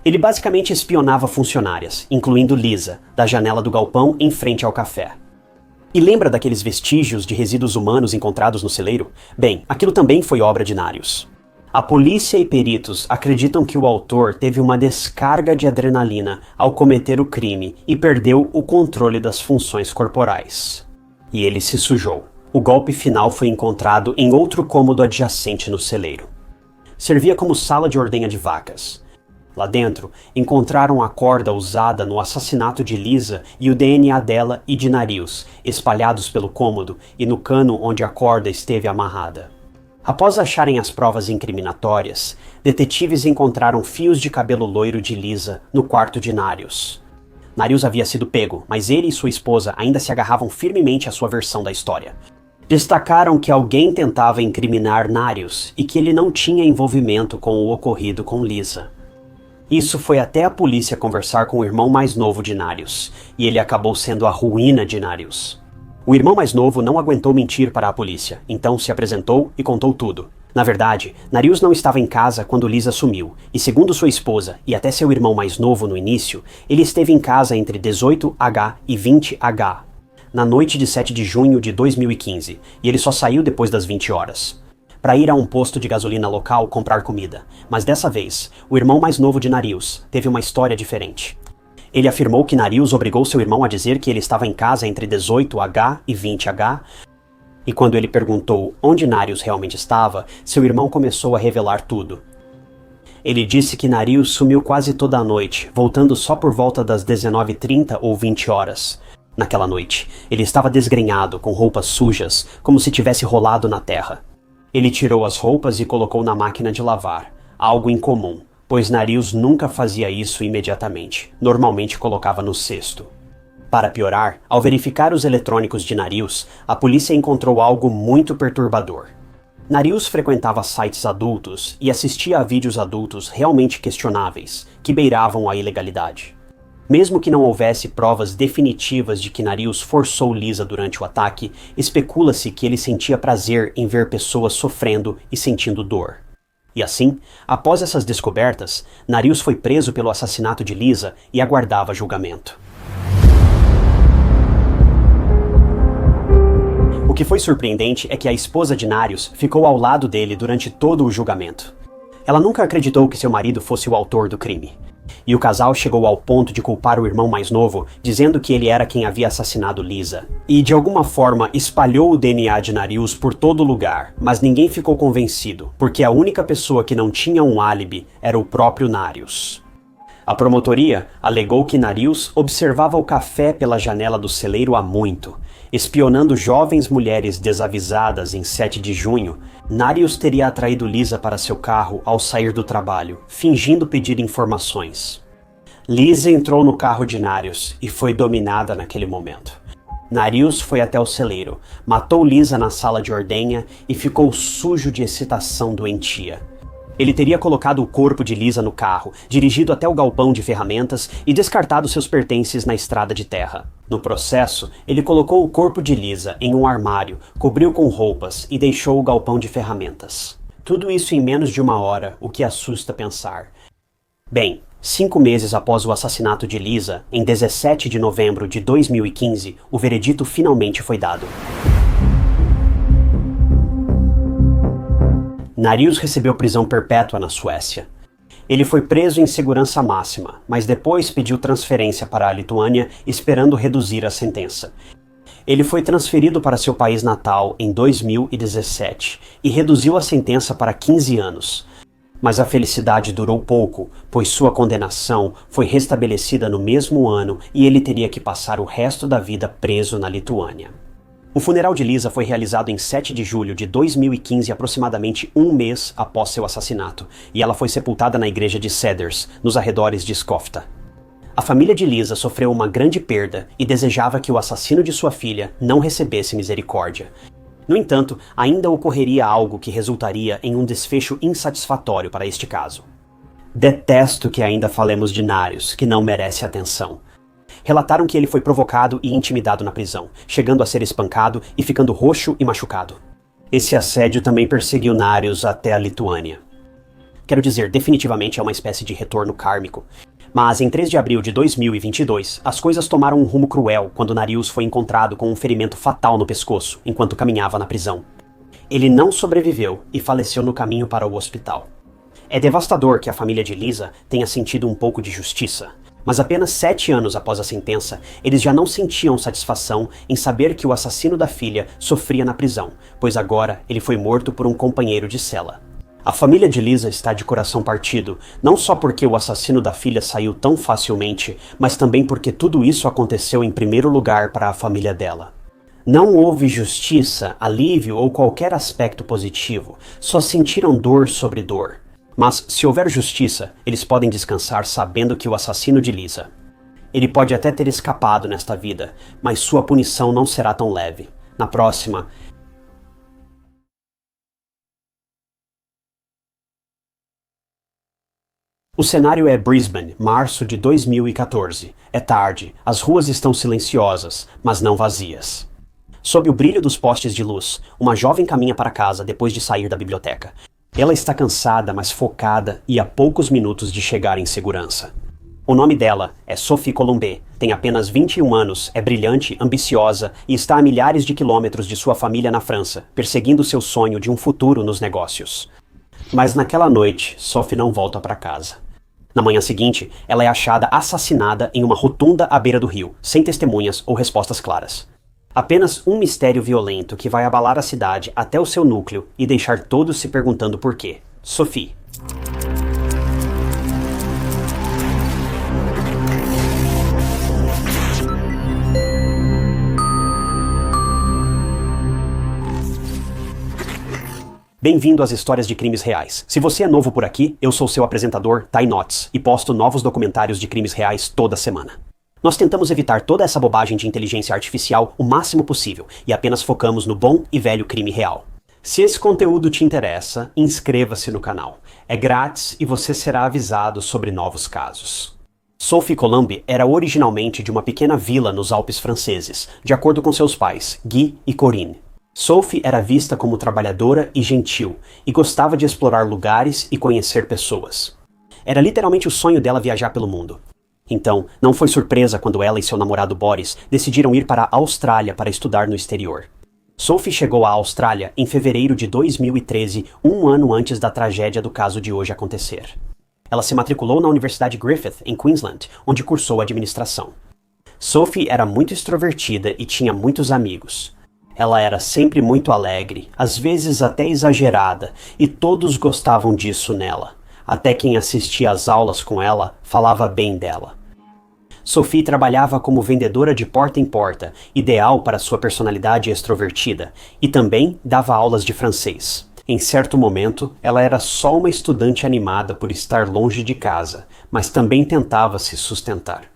Ele basicamente espionava funcionárias, incluindo Lisa, da janela do galpão em frente ao café. E lembra daqueles vestígios de resíduos humanos encontrados no celeiro? Bem, aquilo também foi obra de Narius. A polícia e peritos acreditam que o autor teve uma descarga de adrenalina ao cometer o crime e perdeu o controle das funções corporais. E ele se sujou. O golpe final foi encontrado em outro cômodo adjacente no celeiro. Servia como sala de ordenha de vacas. Lá dentro, encontraram a corda usada no assassinato de Lisa e o DNA dela e de Narius, espalhados pelo cômodo e no cano onde a corda esteve amarrada. Após acharem as provas incriminatórias, detetives encontraram fios de cabelo loiro de Lisa no quarto de Narius. Narius havia sido pego, mas ele e sua esposa ainda se agarravam firmemente à sua versão da história. Destacaram que alguém tentava incriminar Narius e que ele não tinha envolvimento com o ocorrido com Lisa. Isso foi até a polícia conversar com o irmão mais novo de Narius, e ele acabou sendo a ruína de Narius. O irmão mais novo não aguentou mentir para a polícia, então se apresentou e contou tudo. Na verdade, Narius não estava em casa quando Lisa sumiu, e segundo sua esposa e até seu irmão mais novo no início, ele esteve em casa entre 18H e 20H, na noite de 7 de junho de 2015, e ele só saiu depois das 20 horas. Para ir a um posto de gasolina local comprar comida, mas dessa vez, o irmão mais novo de Narius teve uma história diferente. Ele afirmou que Narius obrigou seu irmão a dizer que ele estava em casa entre 18H e 20H, e quando ele perguntou onde Narius realmente estava, seu irmão começou a revelar tudo. Ele disse que Narius sumiu quase toda a noite, voltando só por volta das 19h30 ou 20 horas. Naquela noite, ele estava desgrenhado, com roupas sujas, como se tivesse rolado na terra. Ele tirou as roupas e colocou na máquina de lavar, algo incomum, pois Narius nunca fazia isso imediatamente, normalmente colocava no cesto. Para piorar, ao verificar os eletrônicos de Narius, a polícia encontrou algo muito perturbador. Narius frequentava sites adultos e assistia a vídeos adultos realmente questionáveis, que beiravam a ilegalidade. Mesmo que não houvesse provas definitivas de que Narius forçou Lisa durante o ataque, especula-se que ele sentia prazer em ver pessoas sofrendo e sentindo dor. E assim, após essas descobertas, Narius foi preso pelo assassinato de Lisa e aguardava julgamento. O que foi surpreendente é que a esposa de Narius ficou ao lado dele durante todo o julgamento. Ela nunca acreditou que seu marido fosse o autor do crime. E o casal chegou ao ponto de culpar o irmão mais novo, dizendo que ele era quem havia assassinado Lisa. E de alguma forma espalhou o DNA de Narius por todo lugar, mas ninguém ficou convencido, porque a única pessoa que não tinha um álibi era o próprio Narius. A promotoria alegou que Narius observava o café pela janela do celeiro há muito. Espionando jovens mulheres desavisadas em 7 de junho, Narius teria atraído Lisa para seu carro ao sair do trabalho, fingindo pedir informações. Lisa entrou no carro de Narius e foi dominada naquele momento. Narius foi até o celeiro, matou Lisa na sala de ordenha e ficou sujo de excitação doentia. Ele teria colocado o corpo de Lisa no carro, dirigido até o galpão de ferramentas e descartado seus pertences na estrada de terra. No processo, ele colocou o corpo de Lisa em um armário, cobriu com roupas e deixou o galpão de ferramentas. Tudo isso em menos de 1 hora, o que assusta pensar. Bem, 5 meses após o assassinato de Lisa, em 17 de novembro de 2015, o veredito finalmente foi dado. Narius recebeu prisão perpétua na Suécia. Ele foi preso em segurança máxima, mas depois pediu transferência para a Lituânia, esperando reduzir a sentença. Ele foi transferido para seu país natal em 2017 e reduziu a sentença para 15 anos. Mas a felicidade durou pouco, pois sua condenação foi restabelecida no mesmo ano e ele teria que passar o resto da vida preso na Lituânia. O funeral de Lisa foi realizado em 7 de julho de 2015, aproximadamente 1 mês após seu assassinato, e ela foi sepultada na igreja de Cedars, nos arredores de Skofta. A família de Lisa sofreu uma grande perda e desejava que o assassino de sua filha não recebesse misericórdia. No entanto, ainda ocorreria algo que resultaria em um desfecho insatisfatório para este caso. Detesto que ainda falemos de Narius, que não merece atenção. Relataram que ele foi provocado e intimidado na prisão, chegando a ser espancado e ficando roxo e machucado. Esse assédio também perseguiu Narius até a Lituânia. Quero dizer, definitivamente é uma espécie de retorno kármico. Mas em 3 de abril de 2022, as coisas tomaram um rumo cruel quando Narius foi encontrado com um ferimento fatal no pescoço enquanto caminhava na prisão. Ele não sobreviveu e faleceu no caminho para o hospital. É devastador que a família de Lisa tenha sentido um pouco de justiça. Mas apenas 7 anos após a sentença, eles já não sentiam satisfação em saber que o assassino da filha sofria na prisão, pois agora ele foi morto por um companheiro de cela. A família de Lisa está de coração partido, não só porque o assassino da filha saiu tão facilmente, mas também porque tudo isso aconteceu em primeiro lugar para a família dela. Não houve justiça, alívio ou qualquer aspecto positivo, só sentiram dor sobre dor. Mas, se houver justiça, eles podem descansar sabendo que o assassino de Lisa. Ele pode até ter escapado nesta vida, mas sua punição não será tão leve. Na próxima... O cenário é Brisbane, março de 2014. É tarde, as ruas estão silenciosas, mas não vazias. Sob o brilho dos postes de luz, uma jovem caminha para casa depois de sair da biblioteca. Ela está cansada, mas focada e a poucos minutos de chegar em segurança. O nome dela é Sophie Colombet, tem apenas 21 anos, é brilhante, ambiciosa e está a milhares de quilômetros de sua família na França, perseguindo seu sonho de um futuro nos negócios. Mas naquela noite, Sophie não volta para casa. Na manhã seguinte, ela é achada assassinada em uma rotunda à beira do rio, sem testemunhas ou respostas claras. Apenas um mistério violento que vai abalar a cidade até o seu núcleo e deixar todos se perguntando por quê. Sophie. Bem-vindo às histórias de crimes reais. Se você é novo por aqui, eu sou seu apresentador, Ty Notts, e posto novos documentários de crimes reais toda semana. Nós tentamos evitar toda essa bobagem de inteligência artificial o máximo possível e apenas focamos no bom e velho crime real. Se esse conteúdo te interessa, inscreva-se no canal. É grátis e você será avisado sobre novos casos. Sophie Colombet era originalmente de uma pequena vila nos Alpes franceses, de acordo com seus pais, Guy e Corinne. Sophie era vista como trabalhadora e gentil, e gostava de explorar lugares e conhecer pessoas. Era literalmente o sonho dela viajar pelo mundo. Então, não foi surpresa quando ela e seu namorado Boris decidiram ir para a Austrália para estudar no exterior. Sophie chegou à Austrália em fevereiro de 2013, um ano antes da tragédia do caso de hoje acontecer. Ela se matriculou na Universidade Griffith, em Queensland, onde cursou administração. Sophie era muito extrovertida e tinha muitos amigos. Ela era sempre muito alegre, às vezes até exagerada, e todos gostavam disso nela. Até quem assistia às aulas com ela falava bem dela. Sophie trabalhava como vendedora de porta em porta, ideal para sua personalidade extrovertida, e também dava aulas de francês. Em certo momento, ela era só uma estudante animada por estar longe de casa, mas também tentava se sustentar.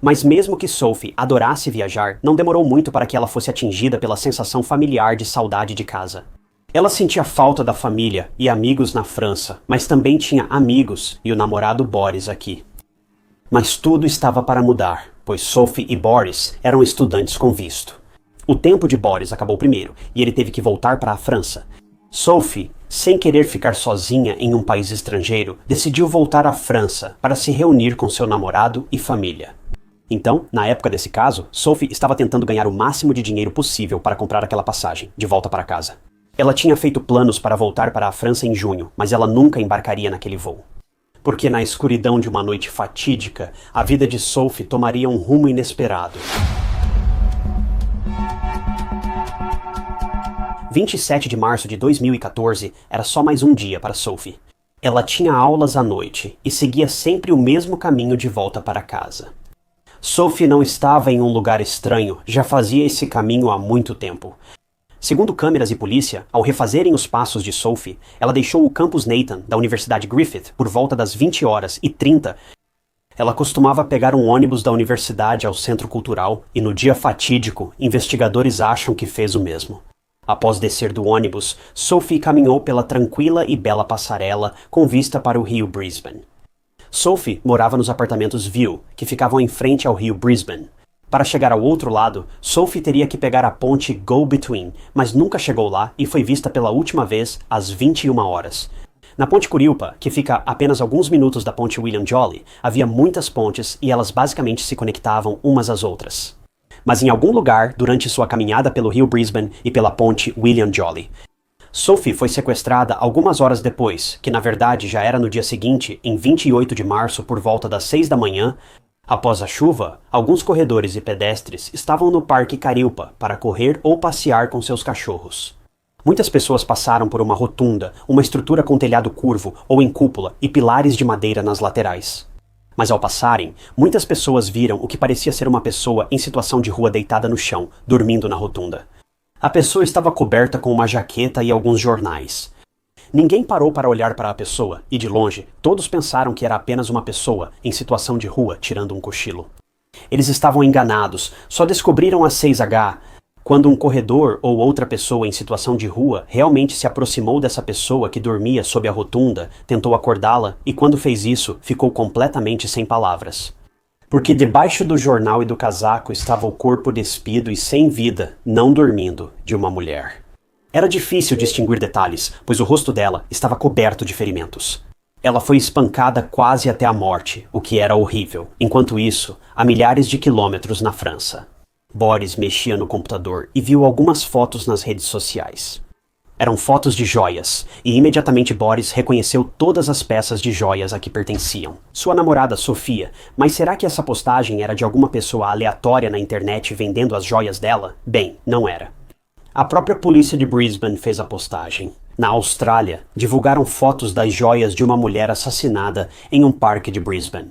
Mas mesmo que Sophie adorasse viajar, não demorou muito para que ela fosse atingida pela sensação familiar de saudade de casa. Ela sentia falta da família e amigos na França, mas também tinha amigos e o namorado Boris aqui. Mas tudo estava para mudar, pois Sophie e Boris eram estudantes com visto. O tempo de Boris acabou primeiro, e ele teve que voltar para a França. Sophie, sem querer ficar sozinha em um país estrangeiro, decidiu voltar à França para se reunir com seu namorado e família. Então, na época desse caso, Sophie estava tentando ganhar o máximo de dinheiro possível para comprar aquela passagem, de volta para casa. Ela tinha feito planos para voltar para a França em junho, mas ela nunca embarcaria naquele voo. Porque na escuridão de uma noite fatídica, a vida de Sophie tomaria um rumo inesperado. 27 de março de 2014 era só mais um dia para Sophie. Ela tinha aulas à noite e seguia sempre o mesmo caminho de volta para casa. Sophie não estava em um lugar estranho, já fazia esse caminho há muito tempo. Segundo câmeras e polícia, ao refazerem os passos de Sophie, ela deixou o campus Nathan da Universidade Griffith por volta das 20h30. Ela costumava pegar um ônibus da universidade ao centro cultural e no dia fatídico, investigadores acham que fez o mesmo. Após descer do ônibus, Sophie caminhou pela tranquila e bela passarela com vista para o rio Brisbane. Sophie morava nos apartamentos View, que ficavam em frente ao rio Brisbane. Para chegar ao outro lado, Sophie teria que pegar a ponte Go-Between, mas nunca chegou lá e foi vista pela última vez às 21h. Na ponte Kurilpa, que fica a apenas alguns minutos da ponte William Jolly, havia muitas pontes e elas basicamente se conectavam umas às outras. Mas em algum lugar, durante sua caminhada pelo rio Brisbane e pela ponte William Jolly, Sophie foi sequestrada algumas horas depois, que na verdade já era no dia seguinte, em 28 de março por volta das 6 da manhã. Após a chuva, alguns corredores e pedestres estavam no Parque Carilpa para correr ou passear com seus cachorros. Muitas pessoas passaram por uma rotunda, uma estrutura com telhado curvo ou em cúpula e pilares de madeira nas laterais. Mas ao passarem, muitas pessoas viram o que parecia ser uma pessoa em situação de rua deitada no chão, dormindo na rotunda. A pessoa estava coberta com uma jaqueta e alguns jornais. Ninguém parou para olhar para a pessoa, e de longe, todos pensaram que era apenas uma pessoa em situação de rua tirando um cochilo. Eles estavam enganados, só descobriram às 6h, quando um corredor ou outra pessoa em situação de rua realmente se aproximou dessa pessoa que dormia sob a rotunda, tentou acordá-la e quando fez isso, ficou completamente sem palavras. Porque debaixo do jornal e do casaco estava o corpo despido e sem vida, não dormindo, de uma mulher. Era difícil distinguir detalhes, pois o rosto dela estava coberto de ferimentos. Ela foi espancada quase até a morte, o que era horrível. Enquanto isso, a milhares de quilômetros na França. Boris mexia no computador e viu algumas fotos nas redes sociais. Eram fotos de joias, e imediatamente Boris reconheceu todas as peças de joias a que pertenciam. Sua namorada, Sofia, mas será que essa postagem era de alguma pessoa aleatória na internet vendendo as joias dela? Bem, não era. A própria polícia de Brisbane fez a postagem. Na Austrália, divulgaram fotos das joias de uma mulher assassinada em um parque de Brisbane.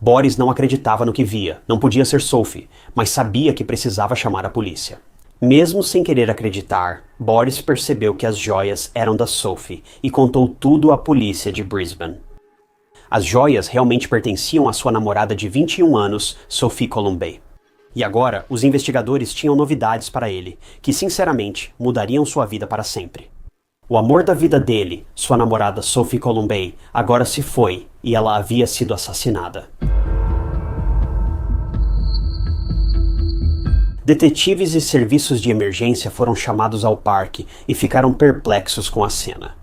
Boris não acreditava no que via, não podia ser Sophie, mas sabia que precisava chamar a polícia. Mesmo sem querer acreditar, Boris percebeu que as joias eram da Sophie e contou tudo à polícia de Brisbane. As joias realmente pertenciam à sua namorada de 21 anos, Sophie Columbet. E agora, os investigadores tinham novidades para ele, que sinceramente mudariam sua vida para sempre. O amor da vida dele, sua namorada Sophie Columbet, agora se foi e ela havia sido assassinada. Detetives e serviços de emergência foram chamados ao parque e ficaram perplexos com a cena.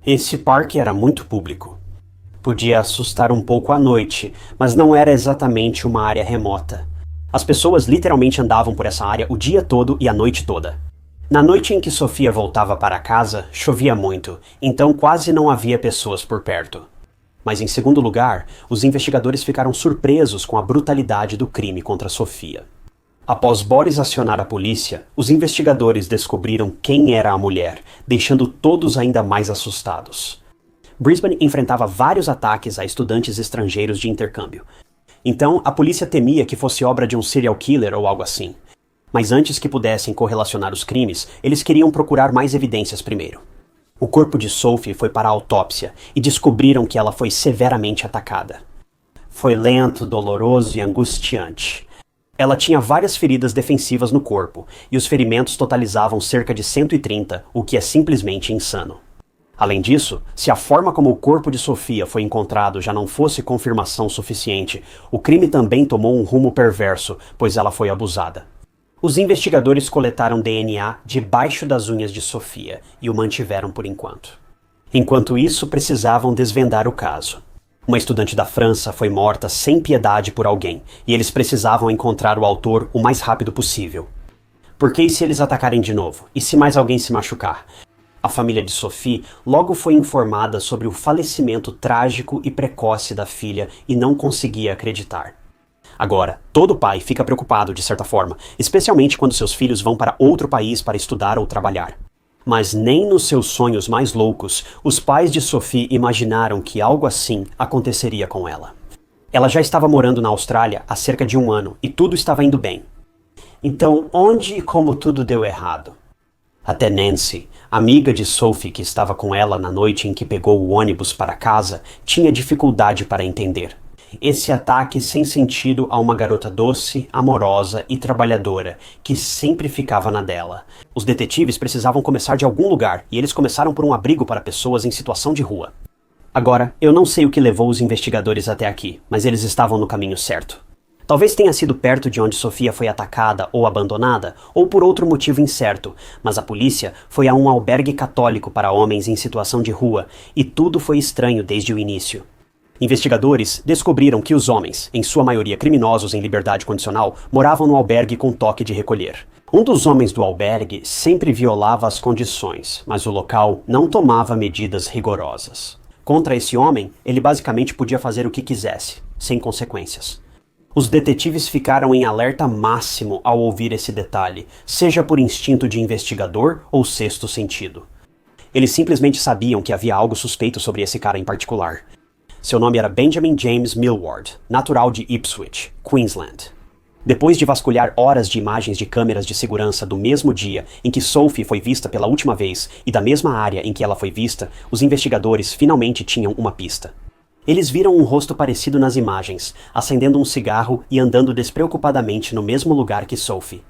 Esse parque era muito público. Podia assustar um pouco à noite, mas não era exatamente uma área remota. As pessoas literalmente andavam por essa área o dia todo e a noite toda. Na noite em que Sofia voltava para casa, chovia muito, então quase não havia pessoas por perto. Mas em segundo lugar, os investigadores ficaram surpresos com a brutalidade do crime contra Sofia. Após Boris acionar a polícia, os investigadores descobriram quem era a mulher, deixando todos ainda mais assustados. Brisbane enfrentava vários ataques a estudantes estrangeiros de intercâmbio. Então, a polícia temia que fosse obra de um serial killer ou algo assim. Mas antes que pudessem correlacionar os crimes, eles queriam procurar mais evidências primeiro. O corpo de Sophie foi para a autópsia e descobriram que ela foi severamente atacada. Foi lento, doloroso e angustiante. Ela tinha várias feridas defensivas no corpo, e os ferimentos totalizavam cerca de 130, o que é simplesmente insano. Além disso, se a forma como o corpo de Sofia foi encontrado já não fosse confirmação suficiente, o crime também tomou um rumo perverso, pois ela foi abusada. Os investigadores coletaram DNA debaixo das unhas de Sofia e o mantiveram por enquanto. Enquanto isso, precisavam desvendar o caso. Uma estudante da França foi morta sem piedade por alguém, e eles precisavam encontrar o autor o mais rápido possível. Porque e se eles atacarem de novo? E se mais alguém se machucar? A família de Sophie logo foi informada sobre o falecimento trágico e precoce da filha e não conseguia acreditar. Agora, todo pai fica preocupado de certa forma, especialmente quando seus filhos vão para outro país para estudar ou trabalhar. Mas nem nos seus sonhos mais loucos, os pais de Sophie imaginaram que algo assim aconteceria com ela. Ela já estava morando na Austrália há cerca de 1 ano e tudo estava indo bem. Então, onde e como tudo deu errado? Até Nancy, amiga de Sophie que estava com ela na noite em que pegou o ônibus para casa, tinha dificuldade para entender. Esse ataque sem sentido a uma garota doce, amorosa e trabalhadora, que sempre ficava na dela. Os detetives precisavam começar de algum lugar, e eles começaram por um abrigo para pessoas em situação de rua. Agora, eu não sei o que levou os investigadores até aqui, mas eles estavam no caminho certo. Talvez tenha sido perto de onde Sofia foi atacada ou abandonada, ou por outro motivo incerto, mas a polícia foi a um albergue católico para homens em situação de rua, e tudo foi estranho desde o início. Investigadores descobriram que os homens, em sua maioria criminosos em liberdade condicional, moravam no albergue com toque de recolher. Um dos homens do albergue sempre violava as condições, mas o local não tomava medidas rigorosas. Contra esse homem, ele basicamente podia fazer o que quisesse, sem consequências. Os detetives ficaram em alerta máximo ao ouvir esse detalhe, seja por instinto de investigador ou sexto sentido. Eles simplesmente sabiam que havia algo suspeito sobre esse cara em particular. Seu nome era Benjamin James Millward, natural de Ipswich, Queensland. Depois de vasculhar horas de imagens de câmeras de segurança do mesmo dia em que Sophie foi vista pela última vez e da mesma área em que ela foi vista, os investigadores finalmente tinham uma pista. Eles viram um rosto parecido nas imagens, acendendo um cigarro e andando despreocupadamente no mesmo lugar que Sophie.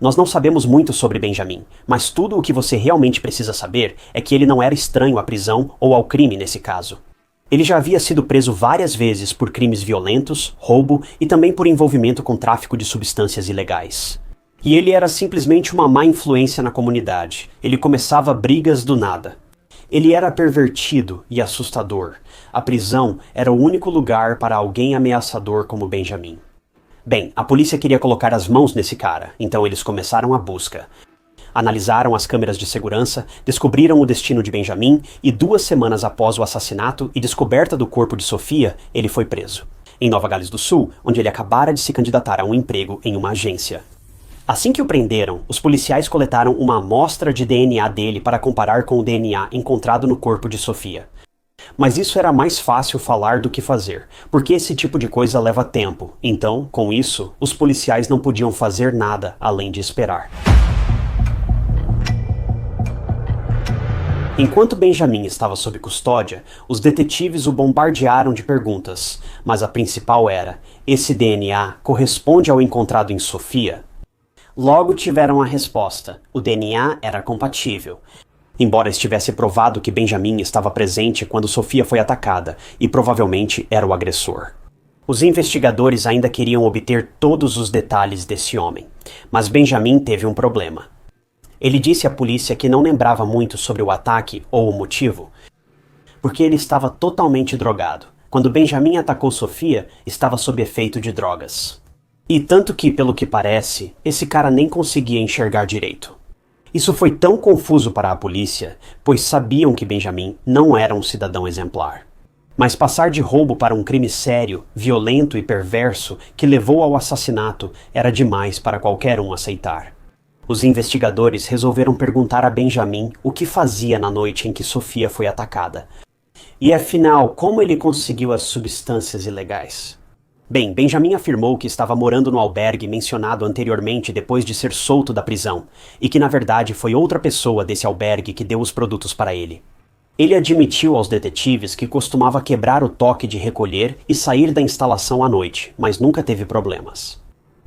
Nós não sabemos muito sobre Benjamin, mas tudo o que você realmente precisa saber é que ele não era estranho à prisão ou ao crime nesse caso. Ele já havia sido preso várias vezes por crimes violentos, roubo e também por envolvimento com tráfico de substâncias ilegais. E ele era simplesmente uma má influência na comunidade. Ele começava brigas do nada. Ele era pervertido e assustador. A prisão era o único lugar para alguém ameaçador como Benjamin. Bem, a polícia queria colocar as mãos nesse cara, então eles começaram a busca. Analisaram as câmeras de segurança, descobriram o destino de Benjamin e 2 semanas após o assassinato e descoberta do corpo de Sofia, ele foi preso. Em Nova Gales do Sul, onde ele acabara de se candidatar a um emprego em uma agência. Assim que o prenderam, os policiais coletaram uma amostra de DNA dele para comparar com o DNA encontrado no corpo de Sofia. Mas isso era mais fácil falar do que fazer, porque esse tipo de coisa leva tempo. Então, com isso, os policiais não podiam fazer nada além de esperar. Enquanto Benjamin estava sob custódia, os detetives o bombardearam de perguntas, mas a principal era: esse DNA corresponde ao encontrado em Sofia? Logo tiveram a resposta: o DNA era compatível. Embora estivesse provado que Benjamin estava presente quando Sofia foi atacada, e provavelmente era o agressor. Os investigadores ainda queriam obter todos os detalhes desse homem, mas Benjamin teve um problema. Ele disse à polícia que não lembrava muito sobre o ataque ou o motivo, porque ele estava totalmente drogado. Quando Benjamin atacou Sofia, estava sob efeito de drogas. E tanto que, pelo que parece, esse cara nem conseguia enxergar direito. Isso foi tão confuso para a polícia, pois sabiam que Benjamin não era um cidadão exemplar. Mas passar de roubo para um crime sério, violento e perverso que levou ao assassinato era demais para qualquer um aceitar. Os investigadores resolveram perguntar a Benjamin o que fazia na noite em que Sofia foi atacada. E afinal, como ele conseguiu as substâncias ilegais? Bem, Benjamin afirmou que estava morando no albergue mencionado anteriormente depois de ser solto da prisão, e que na verdade foi outra pessoa desse albergue que deu os produtos para ele. Ele admitiu aos detetives que costumava quebrar o toque de recolher e sair da instalação à noite, mas nunca teve problemas.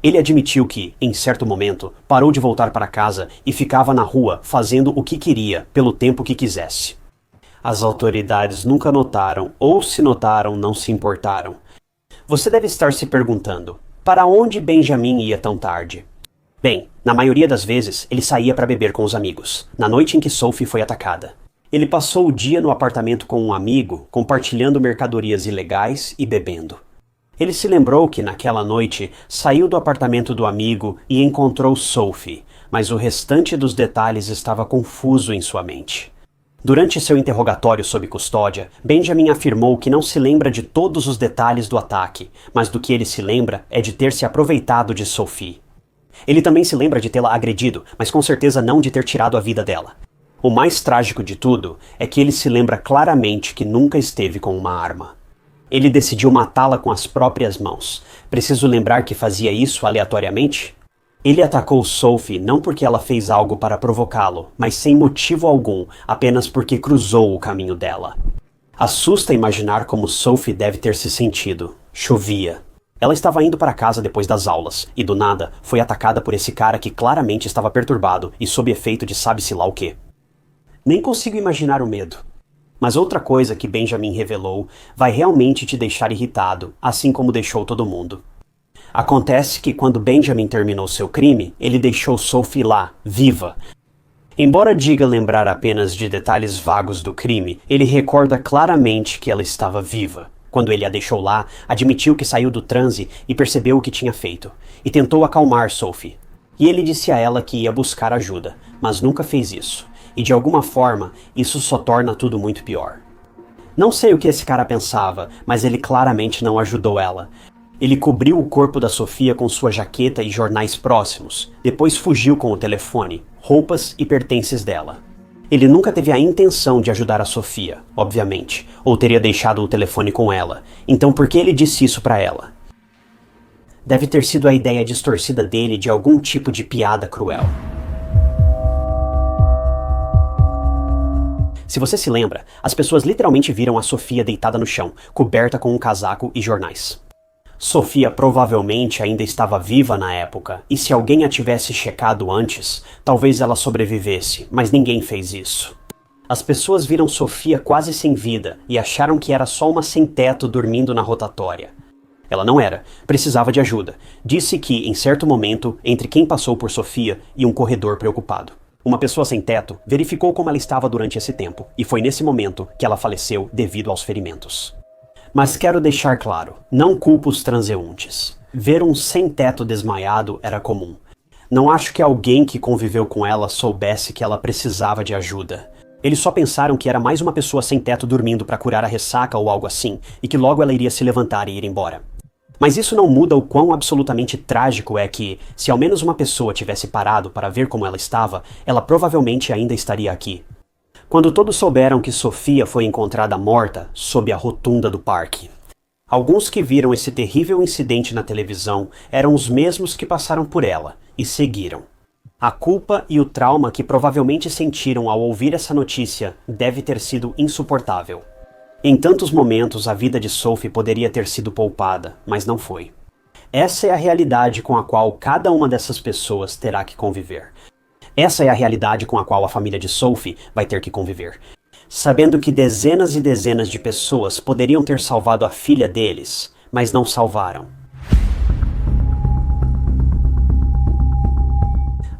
Ele admitiu que, em certo momento, parou de voltar para casa e ficava na rua fazendo o que queria, pelo tempo que quisesse. As autoridades nunca notaram, ou se notaram, não se importaram. Você deve estar se perguntando, para onde Benjamin ia tão tarde? Bem, na maioria das vezes, ele saía para beber com os amigos, na noite em que Sophie foi atacada. Ele passou o dia no apartamento com um amigo, compartilhando mercadorias ilegais e bebendo. Ele se lembrou que, naquela noite, saiu do apartamento do amigo e encontrou Sophie, mas o restante dos detalhes estava confuso em sua mente. Durante seu interrogatório sob custódia, Benjamin afirmou que não se lembra de todos os detalhes do ataque, mas do que ele se lembra é de ter se aproveitado de Sophie. Ele também se lembra de tê-la agredido, mas com certeza não de ter tirado a vida dela. O mais trágico de tudo é que ele se lembra claramente que nunca esteve com uma arma. Ele decidiu matá-la com as próprias mãos. Preciso lembrar que fazia isso aleatoriamente? Ele atacou Sophie não porque ela fez algo para provocá-lo, mas sem motivo algum, apenas porque cruzou o caminho dela. Assusta imaginar como Sophie deve ter se sentido. Chovia. Ela estava indo para casa depois das aulas, e do nada foi atacada por esse cara que claramente estava perturbado e sob efeito de sabe-se lá o quê. Nem consigo imaginar o medo. Mas outra coisa que Benjamin revelou vai realmente te deixar irritado, assim como deixou todo mundo. Acontece que quando Benjamin terminou seu crime, ele deixou Sophie lá, viva. Embora diga lembrar apenas de detalhes vagos do crime, ele recorda claramente que ela estava viva. Quando ele a deixou lá, admitiu que saiu do transe e percebeu o que tinha feito, e tentou acalmar Sophie. E ele disse a ela que ia buscar ajuda, mas nunca fez isso. E de alguma forma, isso só torna tudo muito pior. Não sei o que esse cara pensava, mas ele claramente não ajudou ela. Ele cobriu o corpo da Sofia com sua jaqueta e jornais próximos, depois fugiu com o telefone, roupas e pertences dela. Ele nunca teve a intenção de ajudar a Sofia, obviamente, ou teria deixado o telefone com ela, então por que ele disse isso pra ela? Deve ter sido a ideia distorcida dele de algum tipo de piada cruel. Se você se lembra, as pessoas literalmente viram a Sofia deitada no chão, coberta com um casaco e jornais. Sofia provavelmente ainda estava viva na época, e se alguém a tivesse checado antes, talvez ela sobrevivesse, mas ninguém fez isso. As pessoas viram Sofia quase sem vida e acharam que era só uma sem-teto dormindo na rotatória. Ela não era, precisava de ajuda. Disse que, em certo momento, entre quem passou por Sofia e um corredor preocupado. Uma pessoa sem teto verificou como ela estava durante esse tempo, e foi nesse momento que ela faleceu devido aos ferimentos. Mas quero deixar claro, não culpo os transeuntes. Ver um sem-teto desmaiado era comum. Não acho que alguém que conviveu com ela soubesse que ela precisava de ajuda. Eles só pensaram que era mais uma pessoa sem teto dormindo para curar a ressaca ou algo assim, e que logo ela iria se levantar e ir embora. Mas isso não muda o quão absolutamente trágico é que, se ao menos uma pessoa tivesse parado para ver como ela estava, ela provavelmente ainda estaria aqui. Quando todos souberam que Sofia foi encontrada morta sob a rotunda do parque. Alguns que viram esse terrível incidente na televisão eram os mesmos que passaram por ela e seguiram. A culpa e o trauma que provavelmente sentiram ao ouvir essa notícia deve ter sido insuportável. Em tantos momentos a vida de Sophie poderia ter sido poupada, mas não foi. Essa é a realidade com a qual cada uma dessas pessoas terá que conviver. Essa é a realidade com a qual a família de Sophie vai ter que conviver. Sabendo que dezenas e dezenas de pessoas poderiam ter salvado a filha deles, mas não salvaram.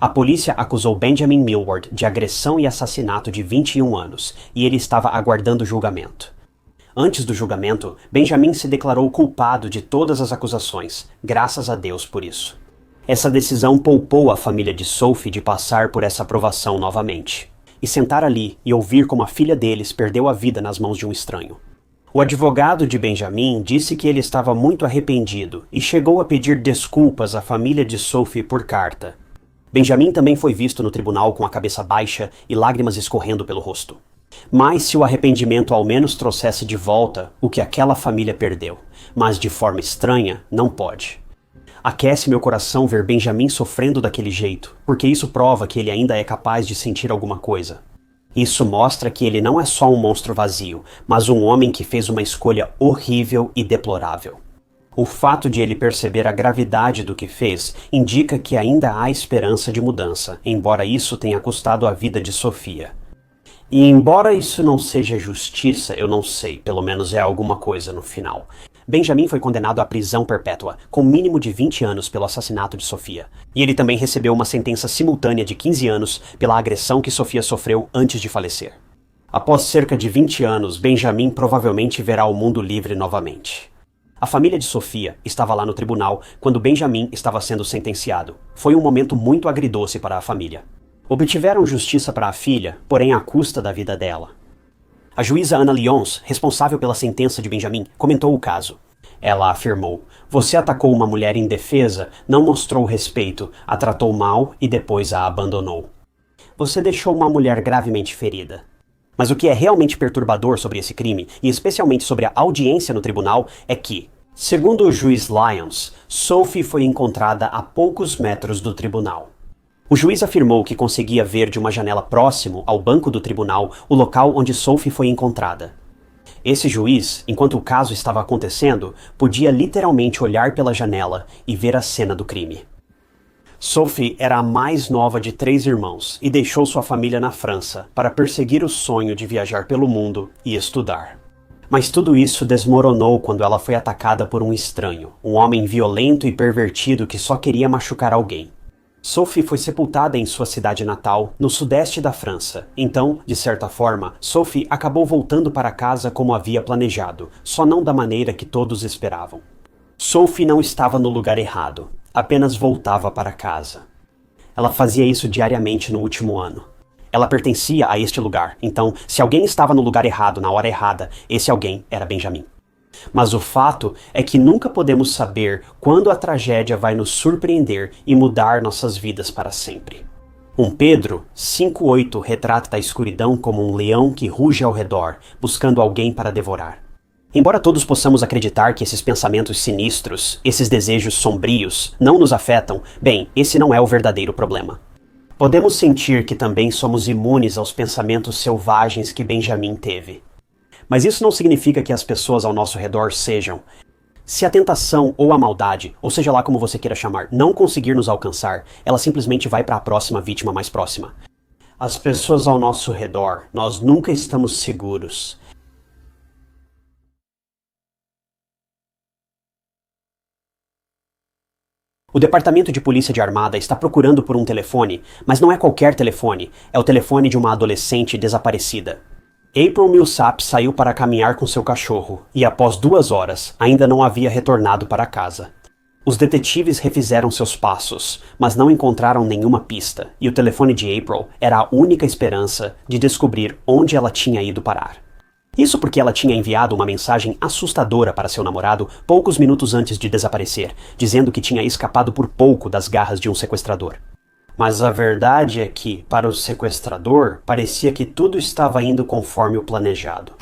A polícia acusou Benjamin Millward de agressão e assassinato de 21 anos, e ele estava aguardando julgamento. Antes do julgamento, Benjamin se declarou culpado de todas as acusações, graças a Deus por isso. Essa decisão poupou a família de Sophie de passar por essa provação novamente. E sentar ali e ouvir como a filha deles perdeu a vida nas mãos de um estranho. O advogado de Benjamin disse que ele estava muito arrependido e chegou a pedir desculpas à família de Sophie por carta. Benjamin também foi visto no tribunal com a cabeça baixa e lágrimas escorrendo pelo rosto. Mas se o arrependimento ao menos trouxesse de volta o que aquela família perdeu, mas de forma estranha, não pode. Aquece meu coração ver Benjamin sofrendo daquele jeito, porque isso prova que ele ainda é capaz de sentir alguma coisa. Isso mostra que ele não é só um monstro vazio, mas um homem que fez uma escolha horrível e deplorável. O fato de ele perceber a gravidade do que fez indica que ainda há esperança de mudança, embora isso tenha custado a vida de Sofia. E embora isso não seja justiça, eu não sei, pelo menos é alguma coisa no final. Benjamin foi condenado à prisão perpétua, com mínimo de 20 anos pelo assassinato de Sofia. E ele também recebeu uma sentença simultânea de 15 anos pela agressão que Sofia sofreu antes de falecer. Após cerca de 20 anos, Benjamin provavelmente verá o mundo livre novamente. A família de Sofia estava lá no tribunal quando Benjamin estava sendo sentenciado. Foi um momento muito agridoce para a família. Obtiveram justiça para a filha, porém à custa da vida dela. A juíza Ana Lyons, responsável pela sentença de Benjamin, comentou o caso. Ela afirmou: "Você atacou uma mulher indefesa, não mostrou respeito, a tratou mal e depois a abandonou. Você deixou uma mulher gravemente ferida." Mas o que é realmente perturbador sobre esse crime, e especialmente sobre a audiência no tribunal, é que, segundo o juiz Lyons, Sophie foi encontrada a poucos metros do tribunal. O juiz afirmou que conseguia ver de uma janela próximo ao banco do tribunal o local onde Sophie foi encontrada. Esse juiz, enquanto o caso estava acontecendo, podia literalmente olhar pela janela e ver a cena do crime. Sophie era a mais nova de 3 irmãos e deixou sua família na França para perseguir o sonho de viajar pelo mundo e estudar. Mas tudo isso desmoronou quando ela foi atacada por um estranho, um homem violento e pervertido que só queria machucar alguém. Sophie foi sepultada em sua cidade natal, no sudeste da França. Então, de certa forma, Sophie acabou voltando para casa como havia planejado, só não da maneira que todos esperavam. Sophie não estava no lugar errado, apenas voltava para casa. Ela fazia isso diariamente no último ano. Ela pertencia a este lugar, então, se alguém estava no lugar errado na hora errada, esse alguém era Benjamin. Mas o fato é que nunca podemos saber quando a tragédia vai nos surpreender e mudar nossas vidas para sempre. Pedro 5:8 retrata a escuridão como um leão que ruge ao redor, buscando alguém para devorar. Embora todos possamos acreditar que esses pensamentos sinistros, esses desejos sombrios, não nos afetam, bem, esse não é o verdadeiro problema. Podemos sentir que também somos imunes aos pensamentos selvagens que Benjamin teve. Mas isso não significa que as pessoas ao nosso redor sejam. Se a tentação ou a maldade, ou seja lá como você queira chamar, não conseguir nos alcançar, ela simplesmente vai para a próxima vítima mais próxima. As pessoas ao nosso redor, nós nunca estamos seguros. O Departamento de Polícia de Armada está procurando por um telefone, mas não é qualquer telefone, é o telefone de uma adolescente desaparecida. April Millsap saiu para caminhar com seu cachorro, e após 2 horas, ainda não havia retornado para casa. Os detetives refizeram seus passos, mas não encontraram nenhuma pista, e o telefone de April era a única esperança de descobrir onde ela tinha ido parar. Isso porque ela tinha enviado uma mensagem assustadora para seu namorado poucos minutos antes de desaparecer, dizendo que tinha escapado por pouco das garras de um sequestrador. Mas a verdade é que, para o sequestrador, parecia que tudo estava indo conforme o planejado.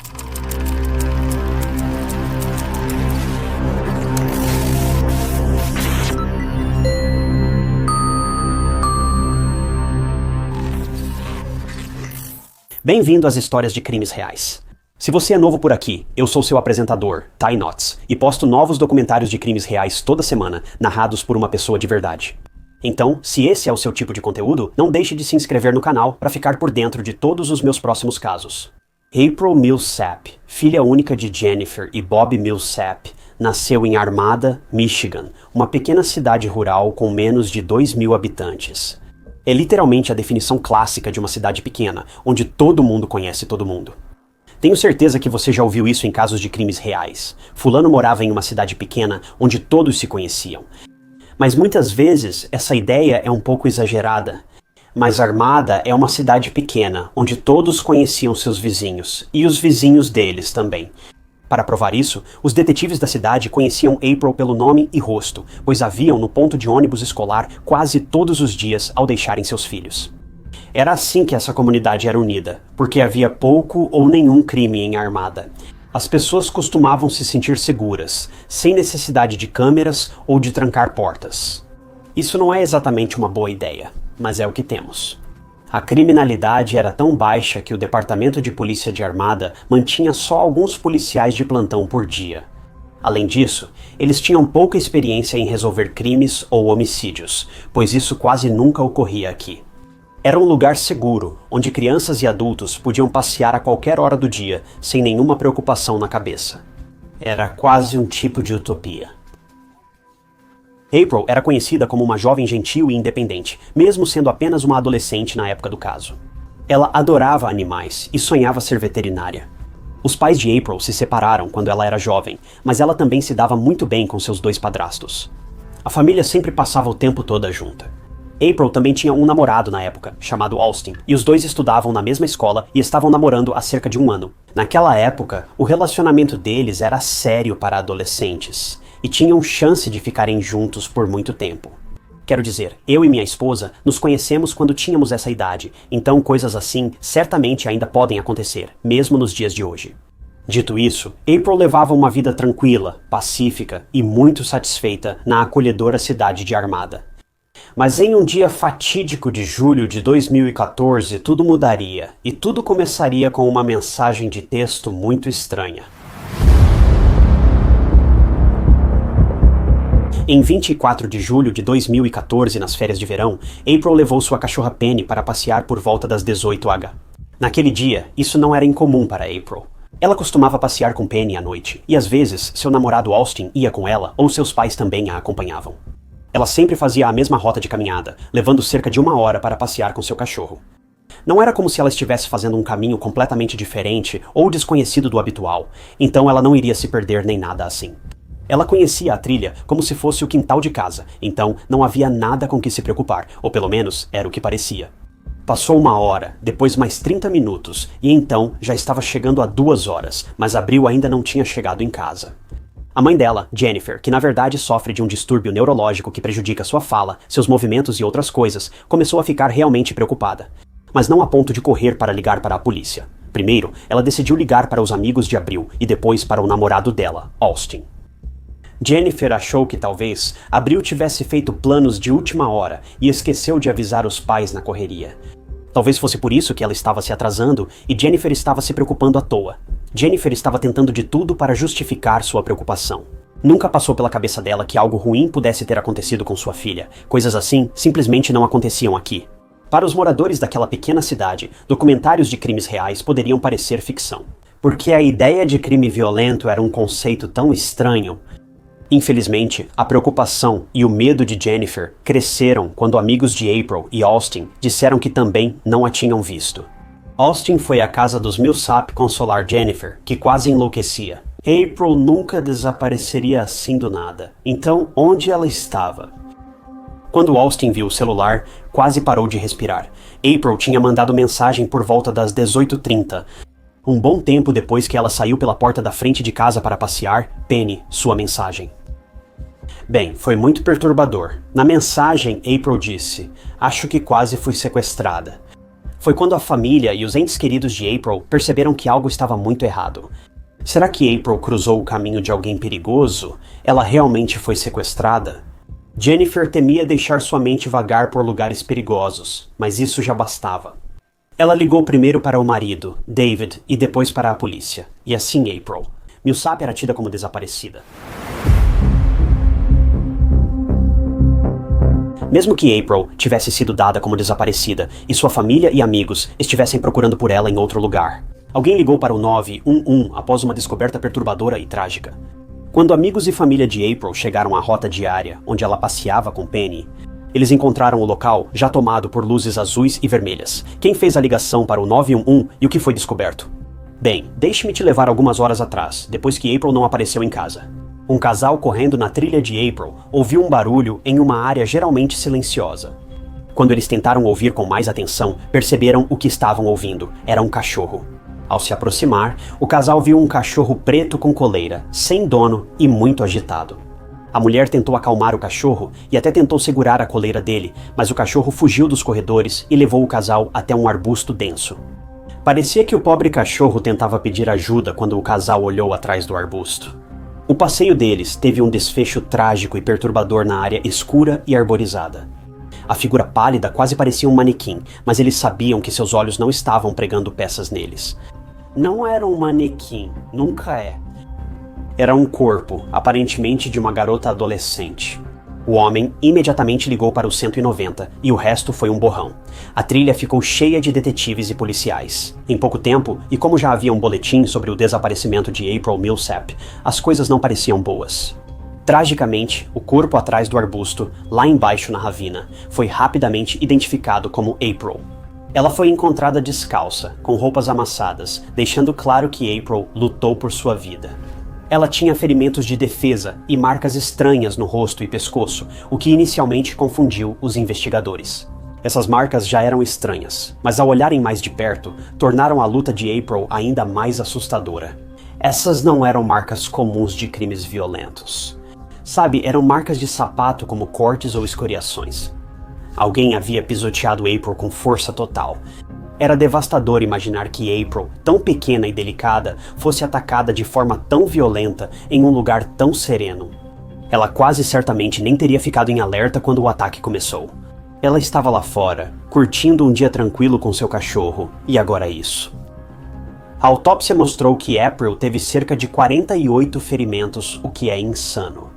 Bem-vindo às histórias de crimes reais. Se você é novo por aqui, eu sou seu apresentador, Ty Knotts, e posto novos documentários de crimes reais toda semana, narrados por uma pessoa de verdade. Então, se esse é o seu tipo de conteúdo, não deixe de se inscrever no canal para ficar por dentro de todos os meus próximos casos. April Millsap, filha única de Jennifer e Bob Millsap, nasceu em Armada, Michigan, uma pequena cidade rural com menos de 2.000 habitantes. É literalmente a definição clássica de uma cidade pequena, onde todo mundo conhece todo mundo. Tenho certeza que você já ouviu isso em casos de crimes reais. Fulano morava em uma cidade pequena onde todos se conheciam. Mas muitas vezes essa ideia é um pouco exagerada. Mas Armada é uma cidade pequena, onde todos conheciam seus vizinhos, e os vizinhos deles também. Para provar isso, os detetives da cidade conheciam April pelo nome e rosto, pois a viam no ponto de ônibus escolar quase todos os dias ao deixarem seus filhos. Era assim que essa comunidade era unida, porque havia pouco ou nenhum crime em Armada. As pessoas costumavam se sentir seguras, sem necessidade de câmeras ou de trancar portas. Isso não é exatamente uma boa ideia, mas é o que temos. A criminalidade era tão baixa que o Departamento de Polícia de Armada mantinha só alguns policiais de plantão por dia. Além disso, eles tinham pouca experiência em resolver crimes ou homicídios, pois isso quase nunca ocorria aqui. Era um lugar seguro, onde crianças e adultos podiam passear a qualquer hora do dia, sem nenhuma preocupação na cabeça. Era quase um tipo de utopia. April era conhecida como uma jovem gentil e independente, mesmo sendo apenas uma adolescente na época do caso. Ela adorava animais e sonhava ser veterinária. Os pais de April se separaram quando ela era jovem, mas ela também se dava muito bem com seus dois padrastos. A família sempre passava o tempo toda junta. April também tinha um namorado na época, chamado Austin, e os dois estudavam na mesma escola e estavam namorando há cerca de um ano. Naquela época, o relacionamento deles era sério para adolescentes, e tinham chance de ficarem juntos por muito tempo. Quero dizer, eu e minha esposa nos conhecemos quando tínhamos essa idade, então coisas assim certamente ainda podem acontecer, mesmo nos dias de hoje. Dito isso, April levava uma vida tranquila, pacífica e muito satisfeita na acolhedora cidade de Armada. Mas em um dia fatídico de julho de 2014, tudo mudaria, e tudo começaria com uma mensagem de texto muito estranha. Em 24 de julho de 2014, nas férias de verão, April levou sua cachorra Penny para passear por volta das 18h. Naquele dia, isso não era incomum para April. Ela costumava passear com Penny à noite, e às vezes seu namorado Austin ia com ela ou seus pais também a acompanhavam. Ela sempre fazia a mesma rota de caminhada, levando cerca de 1 hora para passear com seu cachorro. Não era como se ela estivesse fazendo um caminho completamente diferente ou desconhecido do habitual, então ela não iria se perder nem nada assim. Ela conhecia a trilha como se fosse o quintal de casa, então não havia nada com que se preocupar, ou pelo menos era o que parecia. Passou 1 hora, depois mais 30 minutos, e então já estava chegando a 2 horas, mas Abril ainda não tinha chegado em casa. A mãe dela, Jennifer, que na verdade sofre de um distúrbio neurológico que prejudica sua fala, seus movimentos e outras coisas, começou a ficar realmente preocupada. Mas não a ponto de correr para ligar para a polícia. Primeiro, ela decidiu ligar para os amigos de Abril e depois para o namorado dela, Austin. Jennifer achou que talvez Abril tivesse feito planos de última hora e esqueceu de avisar os pais na correria. Talvez fosse por isso que ela estava se atrasando e Jennifer estava se preocupando à toa. Jennifer estava tentando de tudo para justificar sua preocupação. Nunca passou pela cabeça dela que algo ruim pudesse ter acontecido com sua filha. Coisas assim simplesmente não aconteciam aqui. Para os moradores daquela pequena cidade, documentários de crimes reais poderiam parecer ficção. Porque a ideia de crime violento era um conceito tão estranho. Infelizmente, a preocupação e o medo de Jennifer cresceram quando amigos de April e Austin disseram que também não a tinham visto. Austin foi à casa dos Millsap consolar Jennifer, que quase enlouquecia. April nunca desapareceria assim do nada. Então, onde ela estava? Quando Austin viu o celular, quase parou de respirar. April tinha mandado mensagem por volta das 18h30. Um bom tempo depois que ela saiu pela porta da frente de casa para passear, Penny, sua mensagem. Bem, foi muito perturbador. Na mensagem, April disse: "Acho que quase fui sequestrada." Foi quando a família e os entes queridos de April perceberam que algo estava muito errado. Será que April cruzou o caminho de alguém perigoso? Ela realmente foi sequestrada? Jennifer temia deixar sua mente vagar por lugares perigosos, mas isso já bastava. Ela ligou primeiro para o marido, David, e depois para a polícia. E assim April. Millsap era tida como desaparecida. Mesmo que April tivesse sido dada como desaparecida e sua família e amigos estivessem procurando por ela em outro lugar, alguém ligou para o 911 após uma descoberta perturbadora e trágica. Quando amigos e família de April chegaram à rota diária, onde ela passeava com Penny, eles encontraram o local já tomado por luzes azuis e vermelhas. Quem fez a ligação para o 911 e o que foi descoberto? Bem, deixe-me te levar algumas horas atrás, depois que April não apareceu em casa. Um casal correndo na trilha de April ouviu um barulho em uma área geralmente silenciosa. Quando eles tentaram ouvir com mais atenção, perceberam o que estavam ouvindo. Era um cachorro. Ao se aproximar, o casal viu um cachorro preto com coleira, sem dono e muito agitado. A mulher tentou acalmar o cachorro e até tentou segurar a coleira dele, mas o cachorro fugiu dos corredores e levou o casal até um arbusto denso. Parecia que o pobre cachorro tentava pedir ajuda quando o casal olhou atrás do arbusto. O passeio deles teve um desfecho trágico e perturbador na área escura e arborizada. A figura pálida quase parecia um manequim, mas eles sabiam que seus olhos não estavam pregando peças neles. Não era um manequim, nunca é. Era um corpo, aparentemente de uma garota adolescente. O homem imediatamente ligou para o 190 e o resto foi um borrão. A trilha ficou cheia de detetives e policiais. Em pouco tempo, e como já havia um boletim sobre o desaparecimento de April Millsap, as coisas não pareciam boas. Tragicamente, o corpo atrás do arbusto, lá embaixo na ravina, foi rapidamente identificado como April. Ela foi encontrada descalça, com roupas amassadas, deixando claro que April lutou por sua vida. Ela tinha ferimentos de defesa e marcas estranhas no rosto e pescoço, o que inicialmente confundiu os investigadores. Essas marcas já eram estranhas, mas ao olharem mais de perto, tornaram a luta de April ainda mais assustadora. Essas não eram marcas comuns de crimes violentos. Sabe, eram marcas de sapato como cortes ou escoriações. Alguém havia pisoteado April com força total. Era devastador imaginar que April, tão pequena e delicada, fosse atacada de forma tão violenta em um lugar tão sereno. Ela quase certamente nem teria ficado em alerta quando o ataque começou. Ela estava lá fora, curtindo um dia tranquilo com seu cachorro, e agora isso. A autópsia mostrou que April teve cerca de 48 ferimentos, o que é insano.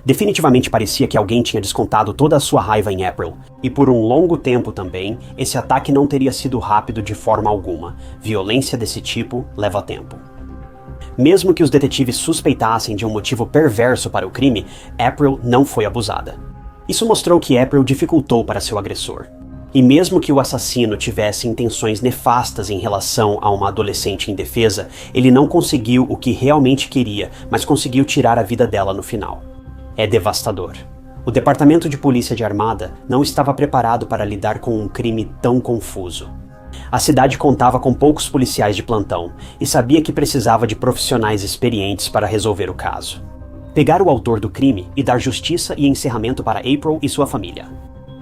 Definitivamente parecia que alguém tinha descontado toda a sua raiva em April, e por um longo tempo também, esse ataque não teria sido rápido de forma alguma. Violência desse tipo leva tempo. Mesmo que os detetives suspeitassem de um motivo perverso para o crime, April não foi abusada. Isso mostrou que April dificultou para seu agressor. E mesmo que o assassino tivesse intenções nefastas em relação a uma adolescente indefesa, ele não conseguiu o que realmente queria, mas conseguiu tirar a vida dela no final. É devastador. O Departamento de Polícia de Armada não estava preparado para lidar com um crime tão confuso. A cidade contava com poucos policiais de plantão e sabia que precisava de profissionais experientes para resolver o caso. Pegar o autor do crime e dar justiça e encerramento para April e sua família.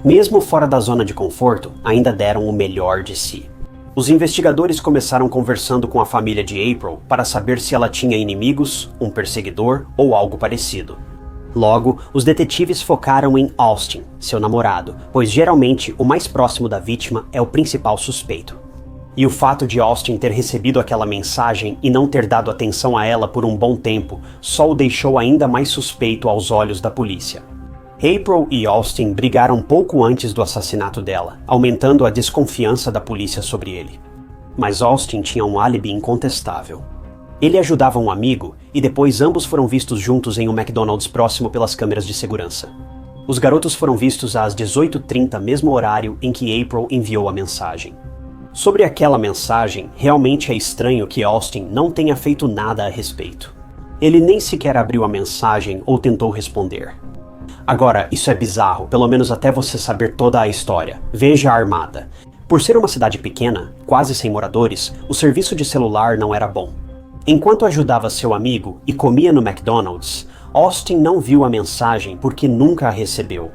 Mesmo fora da zona de conforto, ainda deram o melhor de si. Os investigadores começaram conversando com a família de April para saber se ela tinha inimigos, um perseguidor ou algo parecido. Logo, os detetives focaram em Austin, seu namorado, pois geralmente o mais próximo da vítima é o principal suspeito. E o fato de Austin ter recebido aquela mensagem e não ter dado atenção a ela por um bom tempo só o deixou ainda mais suspeito aos olhos da polícia. April e Austin brigaram pouco antes do assassinato dela, aumentando a desconfiança da polícia sobre ele. Mas Austin tinha um álibi incontestável. Ele ajudava um amigo e depois ambos foram vistos juntos em um McDonald's próximo pelas câmeras de segurança. Os garotos foram vistos às 18h30, mesmo horário em que April enviou a mensagem. Sobre aquela mensagem, realmente é estranho que Austin não tenha feito nada a respeito. Ele nem sequer abriu a mensagem ou tentou responder. Agora, isso é bizarro, pelo menos até você saber toda a história. Veja a Armada. Por ser uma cidade pequena, quase sem moradores, o serviço de celular não era bom. Enquanto ajudava seu amigo e comia no McDonald's, Austin não viu a mensagem porque nunca a recebeu.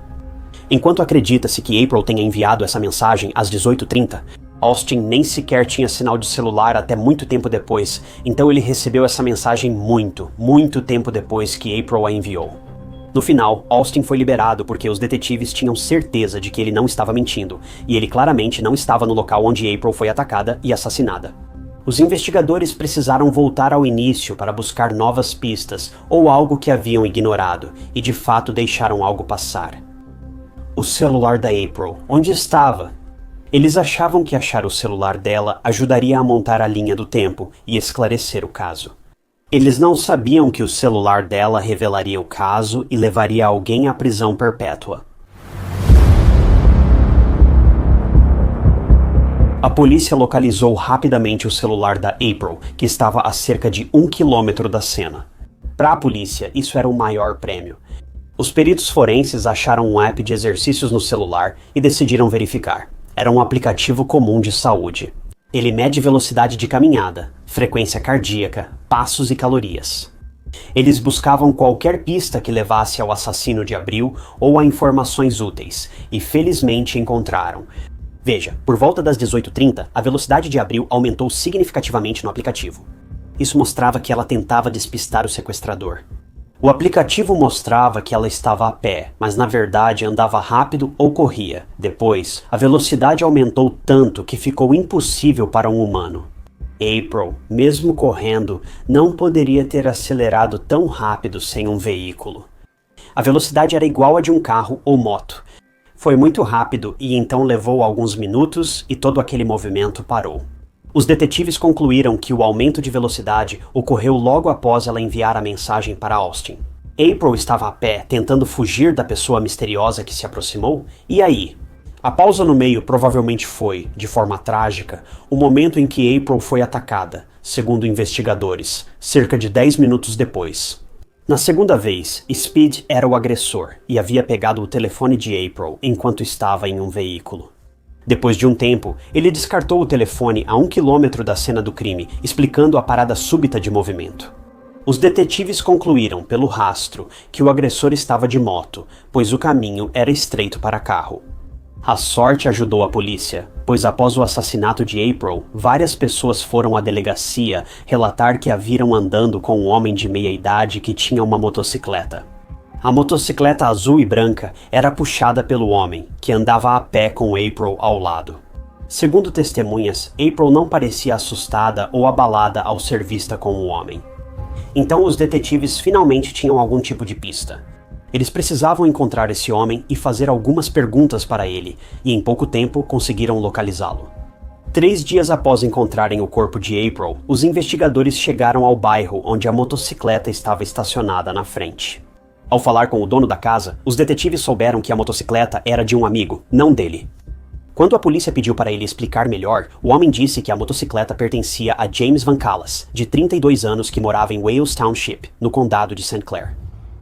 Enquanto acredita-se que April tenha enviado essa mensagem às 18h30, Austin nem sequer tinha sinal de celular até muito tempo depois, então ele recebeu essa mensagem muito tempo depois que April a enviou. No final, Austin foi liberado porque os detetives tinham certeza de que ele não estava mentindo, e ele claramente não estava no local onde April foi atacada e assassinada. Os investigadores precisaram voltar ao início para buscar novas pistas ou algo que haviam ignorado, e de fato deixaram algo passar. O celular da April, onde estava? Eles achavam que achar o celular dela ajudaria a montar a linha do tempo e esclarecer o caso. Eles não sabiam que o celular dela revelaria o caso e levaria alguém à prisão perpétua. A polícia localizou rapidamente o celular da April, que estava a cerca de 1 quilômetro da cena. Para a polícia, isso era o maior prêmio. Os peritos forenses acharam um app de exercícios no celular e decidiram verificar. Era um aplicativo comum de saúde. Ele mede velocidade de caminhada, frequência cardíaca, passos e calorias. Eles buscavam qualquer pista que levasse ao assassino de Abril ou a informações úteis, e felizmente encontraram. Veja, por volta das 18h30, a velocidade de Abril aumentou significativamente no aplicativo. Isso mostrava que ela tentava despistar o sequestrador. O aplicativo mostrava que ela estava a pé, mas na verdade andava rápido ou corria. Depois, a velocidade aumentou tanto que ficou impossível para um humano. April, mesmo correndo, não poderia ter acelerado tão rápido sem um veículo. A velocidade era igual a de um carro ou moto. Foi muito rápido e então levou alguns minutos e todo aquele movimento parou. Os detetives concluíram que o aumento de velocidade ocorreu logo após ela enviar a mensagem para Austin. April estava a pé, tentando fugir da pessoa misteriosa que se aproximou, e aí? A pausa no meio provavelmente foi, de forma trágica, o momento em que April foi atacada, segundo investigadores, cerca de 10 minutos depois. Na segunda vez, Speed era o agressor e havia pegado o telefone de April enquanto estava em um veículo. Depois de um tempo, ele descartou o telefone a 1 quilômetro da cena do crime, explicando a parada súbita de movimento. Os detetives concluíram, pelo rastro, que o agressor estava de moto, pois o caminho era estreito para carro. A sorte ajudou a polícia, pois após o assassinato de April, várias pessoas foram à delegacia relatar que a viram andando com um homem de meia-idade que tinha uma motocicleta. A motocicleta azul e branca era puxada pelo homem, que andava a pé com April ao lado. Segundo testemunhas, April não parecia assustada ou abalada ao ser vista com o homem. Então os detetives finalmente tinham algum tipo de pista. Eles precisavam encontrar esse homem e fazer algumas perguntas para ele, e em pouco tempo conseguiram localizá-lo. 3 dias após encontrarem o corpo de April, os investigadores chegaram ao bairro onde a motocicleta estava estacionada na frente. Ao falar com o dono da casa, os detetives souberam que a motocicleta era de um amigo, não dele. Quando a polícia pediu para ele explicar melhor, o homem disse que a motocicleta pertencia a James Van Callis, de 32 anos que morava em Wales Township, no condado de St. Clair.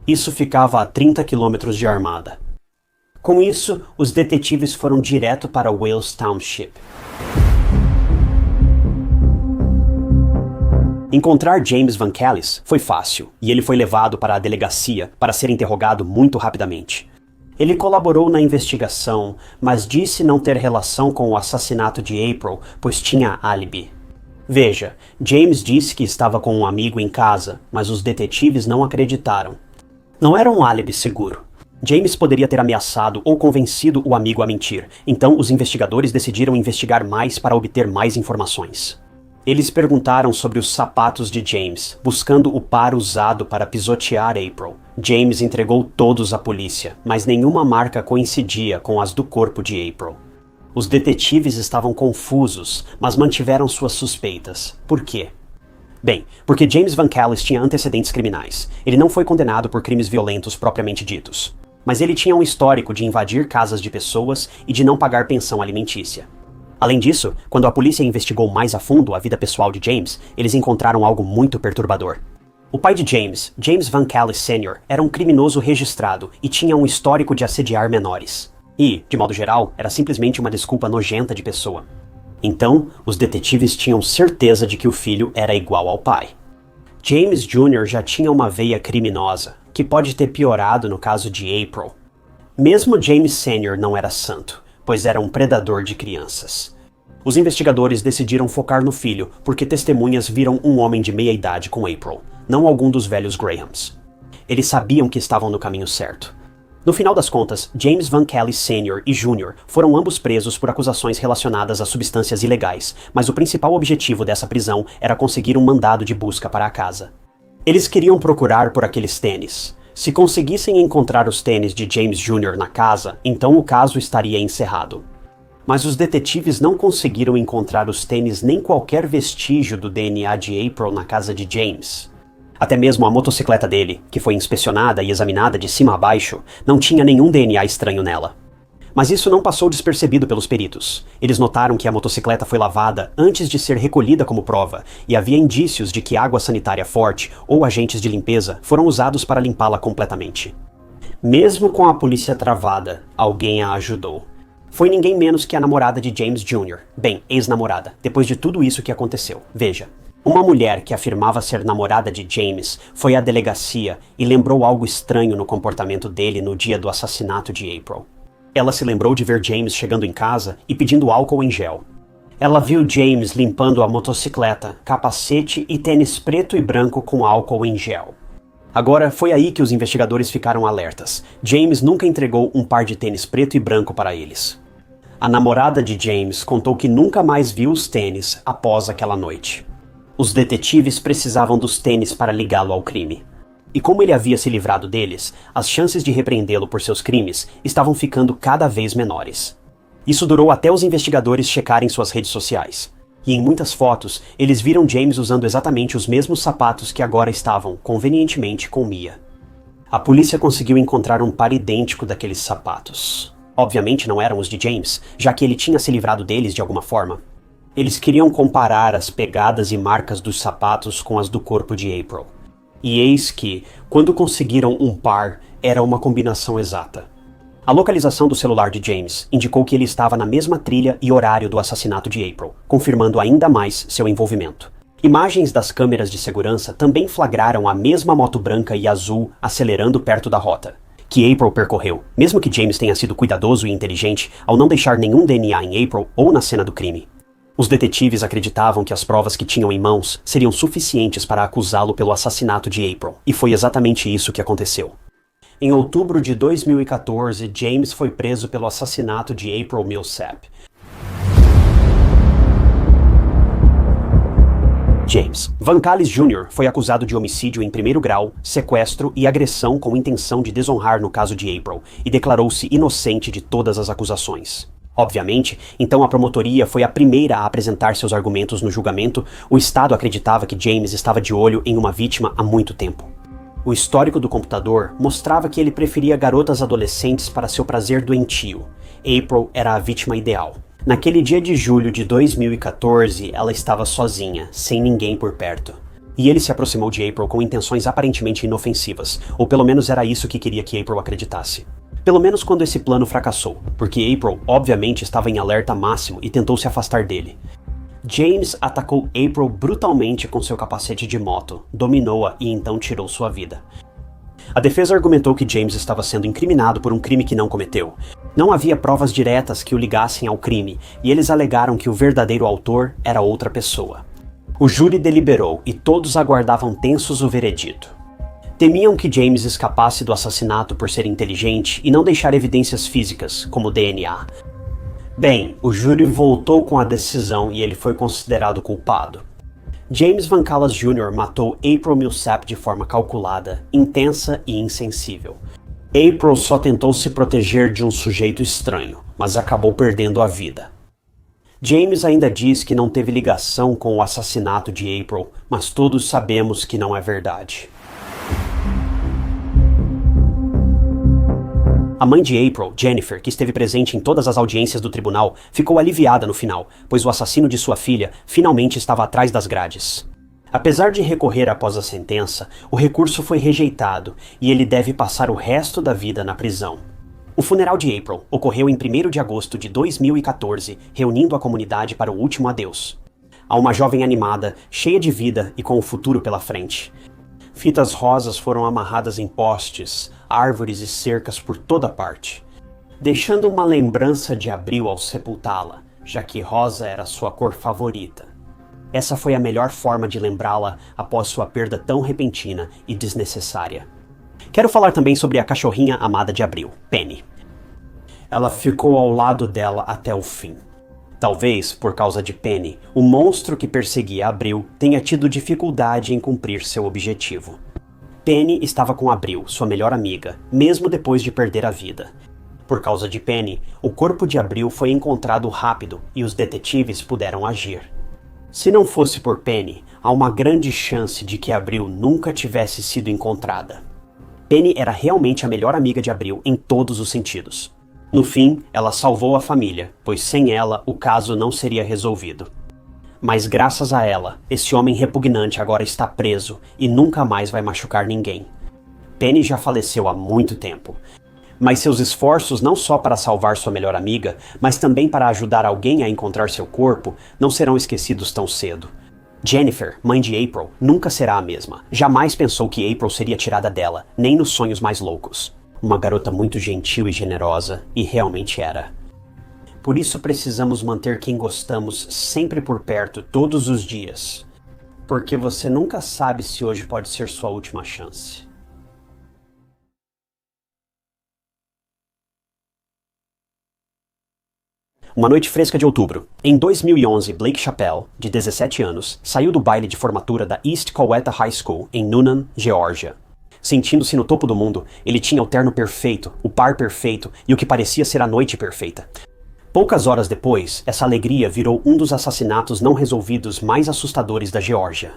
Isso ficava a 30 quilômetros de Armada. Com isso, os detetives foram direto para Wales Township. Encontrar James Van Callis foi fácil, e ele foi levado para a delegacia para ser interrogado muito rapidamente. Ele colaborou na investigação, mas disse não ter relação com o assassinato de April, pois tinha álibi. Veja, James disse que estava com um amigo em casa, mas os detetives não acreditaram. Não era um álibi seguro. James poderia ter ameaçado ou convencido o amigo a mentir, então os investigadores decidiram investigar mais para obter mais informações. Eles perguntaram sobre os sapatos de James, buscando o par usado para pisotear April. James entregou todos à polícia, mas nenhuma marca coincidia com as do corpo de April. Os detetives estavam confusos, mas mantiveram suas suspeitas. Por quê? Bem, porque James Van Callis tinha antecedentes criminais. Ele não foi condenado por crimes violentos propriamente ditos. Mas ele tinha um histórico de invadir casas de pessoas e de não pagar pensão alimentícia. Além disso, quando a polícia investigou mais a fundo a vida pessoal de James, eles encontraram algo muito perturbador. O pai de James, James Van Callis Sr., era um criminoso registrado e tinha um histórico de assediar menores. E, de modo geral, era simplesmente uma desculpa nojenta de pessoa. Então, os detetives tinham certeza de que o filho era igual ao pai. James Jr. já tinha uma veia criminosa, que pode ter piorado no caso de April. Mesmo James Sr. não era santo, pois era um predador de crianças. Os investigadores decidiram focar no filho, porque testemunhas viram um homem de meia-idade com April, não algum dos velhos Grahams. Eles sabiam que estavam no caminho certo. No final das contas, James Van Callis Sr. e Jr. foram ambos presos por acusações relacionadas a substâncias ilegais, mas o principal objetivo dessa prisão era conseguir um mandado de busca para a casa. Eles queriam procurar por aqueles tênis. Se conseguissem encontrar os tênis de James Jr. na casa, então o caso estaria encerrado. Mas os detetives não conseguiram encontrar os tênis nem qualquer vestígio do DNA de April na casa de James. Até mesmo a motocicleta dele, que foi inspecionada e examinada de cima a baixo, não tinha nenhum DNA estranho nela. Mas isso não passou despercebido pelos peritos. Eles notaram que a motocicleta foi lavada antes de ser recolhida como prova, e havia indícios de que água sanitária forte ou agentes de limpeza foram usados para limpá-la completamente. Mesmo com a polícia travada, alguém a ajudou. Foi ninguém menos que a namorada de James Jr. Bem, ex-namorada, depois de tudo isso que aconteceu. Veja. Uma mulher que afirmava ser namorada de James foi à delegacia e lembrou algo estranho no comportamento dele no dia do assassinato de April. Ela se lembrou de ver James chegando em casa e pedindo álcool em gel. Ela viu James limpando a motocicleta, capacete e tênis preto e branco com álcool em gel. Agora, foi aí que os investigadores ficaram alertas. James nunca entregou um par de tênis preto e branco para eles. A namorada de James contou que nunca mais viu os tênis após aquela noite. Os detetives precisavam dos tênis para ligá-lo ao crime. E como ele havia se livrado deles, as chances de repreendê-lo por seus crimes estavam ficando cada vez menores. Isso durou até os investigadores checarem suas redes sociais. E em muitas fotos, eles viram James usando exatamente os mesmos sapatos que agora estavam, convenientemente, com Mia. A polícia conseguiu encontrar um par idêntico daqueles sapatos. Obviamente não eram os de James, já que ele tinha se livrado deles de alguma forma. Eles queriam comparar as pegadas e marcas dos sapatos com as do corpo de April. E eis que, quando conseguiram um par, era uma combinação exata. A localização do celular de James indicou que ele estava na mesma trilha e horário do assassinato de April, confirmando ainda mais seu envolvimento. Imagens das câmeras de segurança também flagraram a mesma moto branca e azul acelerando perto da rota, que April percorreu, mesmo que James tenha sido cuidadoso e inteligente ao não deixar nenhum DNA em April ou na cena do crime. Os detetives acreditavam que as provas que tinham em mãos seriam suficientes para acusá-lo pelo assassinato de April, e foi exatamente isso que aconteceu. Em outubro de 2014, James foi preso pelo assassinato de April Millsap. James Van Callis Jr. foi acusado de homicídio em primeiro grau, sequestro e agressão com intenção de desonrar no caso de April, e declarou-se inocente de todas as acusações. Obviamente, então a promotoria foi a primeira a apresentar seus argumentos no julgamento. O Estado acreditava que James estava de olho em uma vítima há muito tempo. O histórico do computador mostrava que ele preferia garotas adolescentes para seu prazer doentio. April era a vítima ideal. Naquele dia de julho de 2014, ela estava sozinha, sem ninguém por perto. E ele se aproximou de April com intenções aparentemente inofensivas, ou pelo menos era isso que queria que April acreditasse. Pelo menos quando esse plano fracassou, porque April obviamente estava em alerta máximo e tentou se afastar dele. James atacou April brutalmente com seu capacete de moto, dominou-a e então tirou sua vida. A defesa argumentou que James estava sendo incriminado por um crime que não cometeu. Não havia provas diretas que o ligassem ao crime, e eles alegaram que o verdadeiro autor era outra pessoa. O júri deliberou e todos aguardavam tensos o veredito. Temiam que James escapasse do assassinato por ser inteligente e não deixar evidências físicas, como DNA. Bem, o júri voltou com a decisão e ele foi considerado culpado. James Van Callis Jr. matou April Millsap de forma calculada, intensa e insensível. April só tentou se proteger de um sujeito estranho, mas acabou perdendo a vida. James ainda diz que não teve ligação com o assassinato de April, mas todos sabemos que não é verdade. A mãe de April, Jennifer, que esteve presente em todas as audiências do tribunal, ficou aliviada no final, pois o assassino de sua filha finalmente estava atrás das grades. Apesar de recorrer após a sentença, o recurso foi rejeitado e ele deve passar o resto da vida na prisão. O funeral de April ocorreu em 1º de agosto de 2014, reunindo a comunidade para o último adeus. Há uma jovem animada, cheia de vida e com o futuro pela frente. Fitas rosas foram amarradas em postes, árvores e cercas por toda parte, deixando uma lembrança de Abril ao sepultá-la, já que rosa era sua cor favorita. Essa foi a melhor forma de lembrá-la após sua perda tão repentina e desnecessária. Quero falar também sobre a cachorrinha amada de Abril, Penny. Ela ficou ao lado dela até o fim. Talvez, por causa de Penny, o monstro que perseguia Abril tenha tido dificuldade em cumprir seu objetivo. Penny estava com Abril, sua melhor amiga, mesmo depois de perder a vida. Por causa de Penny, o corpo de Abril foi encontrado rápido e os detetives puderam agir. Se não fosse por Penny, há uma grande chance de que Abril nunca tivesse sido encontrada. Penny era realmente a melhor amiga de Abril em todos os sentidos. No fim, ela salvou a família, pois sem ela o caso não seria resolvido. Mas graças a ela, esse homem repugnante agora está preso e nunca mais vai machucar ninguém. Penny já faleceu há muito tempo, mas seus esforços não só para salvar sua melhor amiga, mas também para ajudar alguém a encontrar seu corpo, não serão esquecidos tão cedo. Jennifer, mãe de April, nunca será a mesma. Jamais pensou que April seria tirada dela, nem nos sonhos mais loucos. Uma garota muito gentil e generosa, e realmente era. Por isso precisamos manter quem gostamos sempre por perto todos os dias. Porque você nunca sabe se hoje pode ser sua última chance. Uma noite fresca de outubro. Em 2011, Blake Chappelle, de 17 anos, saiu do baile de formatura da East Coweta High School, em Newnan, Geórgia. Sentindo-se no topo do mundo, ele tinha o terno perfeito, o par perfeito e o que parecia ser a noite perfeita. Poucas horas depois, essa alegria virou um dos assassinatos não resolvidos mais assustadores da Geórgia.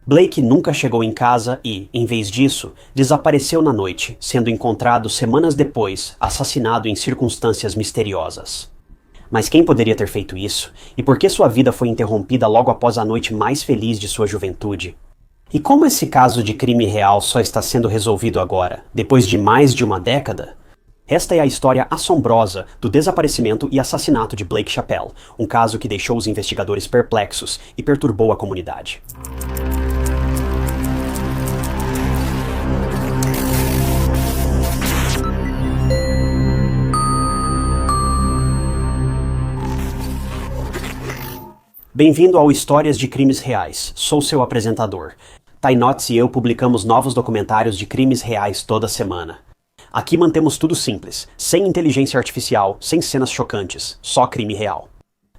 Blake nunca chegou em casa e, em vez disso, desapareceu na noite, sendo encontrado semanas depois, assassinado em circunstâncias misteriosas. Mas quem poderia ter feito isso? E por que sua vida foi interrompida logo após a noite mais feliz de sua juventude? E como esse caso de crime real só está sendo resolvido agora, depois de mais de uma década? Esta é a história assombrosa do desaparecimento e assassinato de Blake Chappelle, um caso que deixou os investigadores perplexos e perturbou a comunidade. Bem-vindo ao Histórias de Crimes Reais. Sou seu apresentador. Ty Notts e eu publicamos novos documentários de crimes reais toda semana. Aqui mantemos tudo simples, sem inteligência artificial, sem cenas chocantes, só crime real.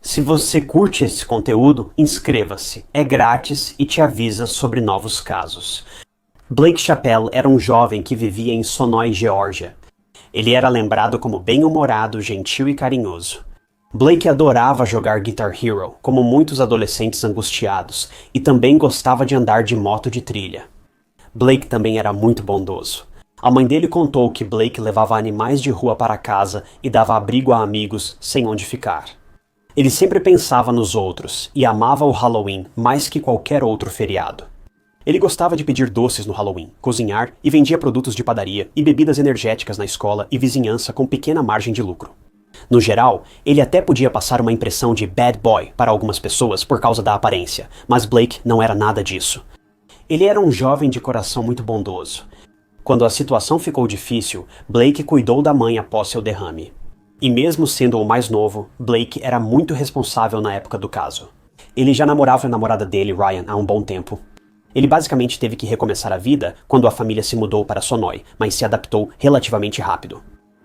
Se você curte esse conteúdo, inscreva-se. É grátis e te avisa sobre novos casos. Blake Chappelle era um jovem que vivia em Sonoy, Geórgia. Ele era lembrado como bem-humorado, gentil e carinhoso. Blake adorava jogar Guitar Hero, como muitos adolescentes angustiados, e também gostava de andar de moto de trilha. Blake também era muito bondoso. A mãe dele contou que Blake levava animais de rua para casa e dava abrigo a amigos sem onde ficar. Ele sempre pensava nos outros e amava o Halloween mais que qualquer outro feriado. Ele gostava de pedir doces no Halloween, cozinhar e vendia produtos de padaria e bebidas energéticas na escola e vizinhança com pequena margem de lucro. No geral, ele até podia passar uma impressão de bad boy para algumas pessoas por causa da aparência, mas Blake não era nada disso. Ele era um jovem de coração muito bondoso. Quando a situação ficou difícil, Blake cuidou da mãe após seu derrame. E mesmo sendo o mais novo, Blake era muito responsável na época do caso. Ele já namorava a namorada dele, Ryan, há um bom tempo. Ele basicamente teve que recomeçar a vida quando a família se mudou para Sonoy, mas se adaptou relativamente rápido.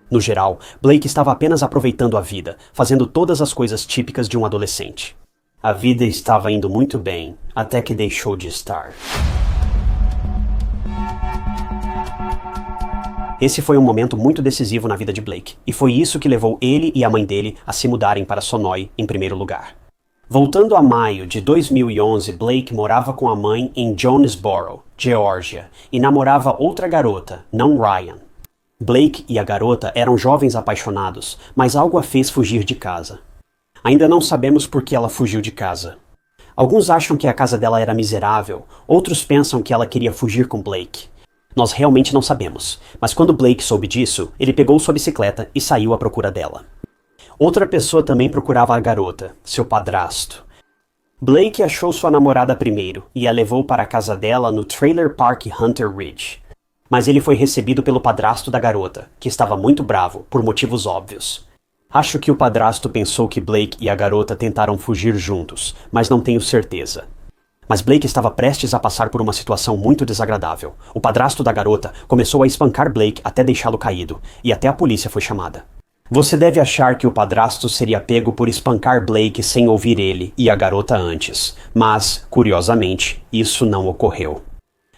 No geral, Blake estava apenas aproveitando a vida, fazendo todas as coisas típicas de um adolescente. A vida estava indo muito bem, até que deixou de estar. Esse foi um momento muito decisivo na vida de Blake, e foi isso que levou ele e a mãe dele a se mudarem para Sonoy em primeiro lugar. Voltando a maio de 2011, Blake morava com a mãe em Jonesboro, Geórgia, e namorava outra garota, não Ryan. Blake e a garota eram jovens apaixonados, mas algo a fez fugir de casa. Ainda não sabemos por que ela fugiu de casa. Alguns acham que a casa dela era miserável, outros pensam que ela queria fugir com Blake. Nós realmente não sabemos, mas quando Blake soube disso, ele pegou sua bicicleta e saiu à procura dela. Outra pessoa também procurava a garota, seu padrasto. Blake achou sua namorada primeiro e a levou para a casa dela no Trailer Park Hunter Ridge. Mas ele foi recebido pelo padrasto da garota, que estava muito bravo, por motivos óbvios. Acho que o padrasto pensou que Blake e a garota tentaram fugir juntos, mas não tenho certeza. Mas Blake estava prestes a passar por uma situação muito desagradável. O padrasto da garota começou a espancar Blake até deixá-lo caído, e até a polícia foi chamada. Você deve achar que o padrasto seria pego por espancar Blake sem ouvir ele e a garota antes, mas, curiosamente, isso não ocorreu.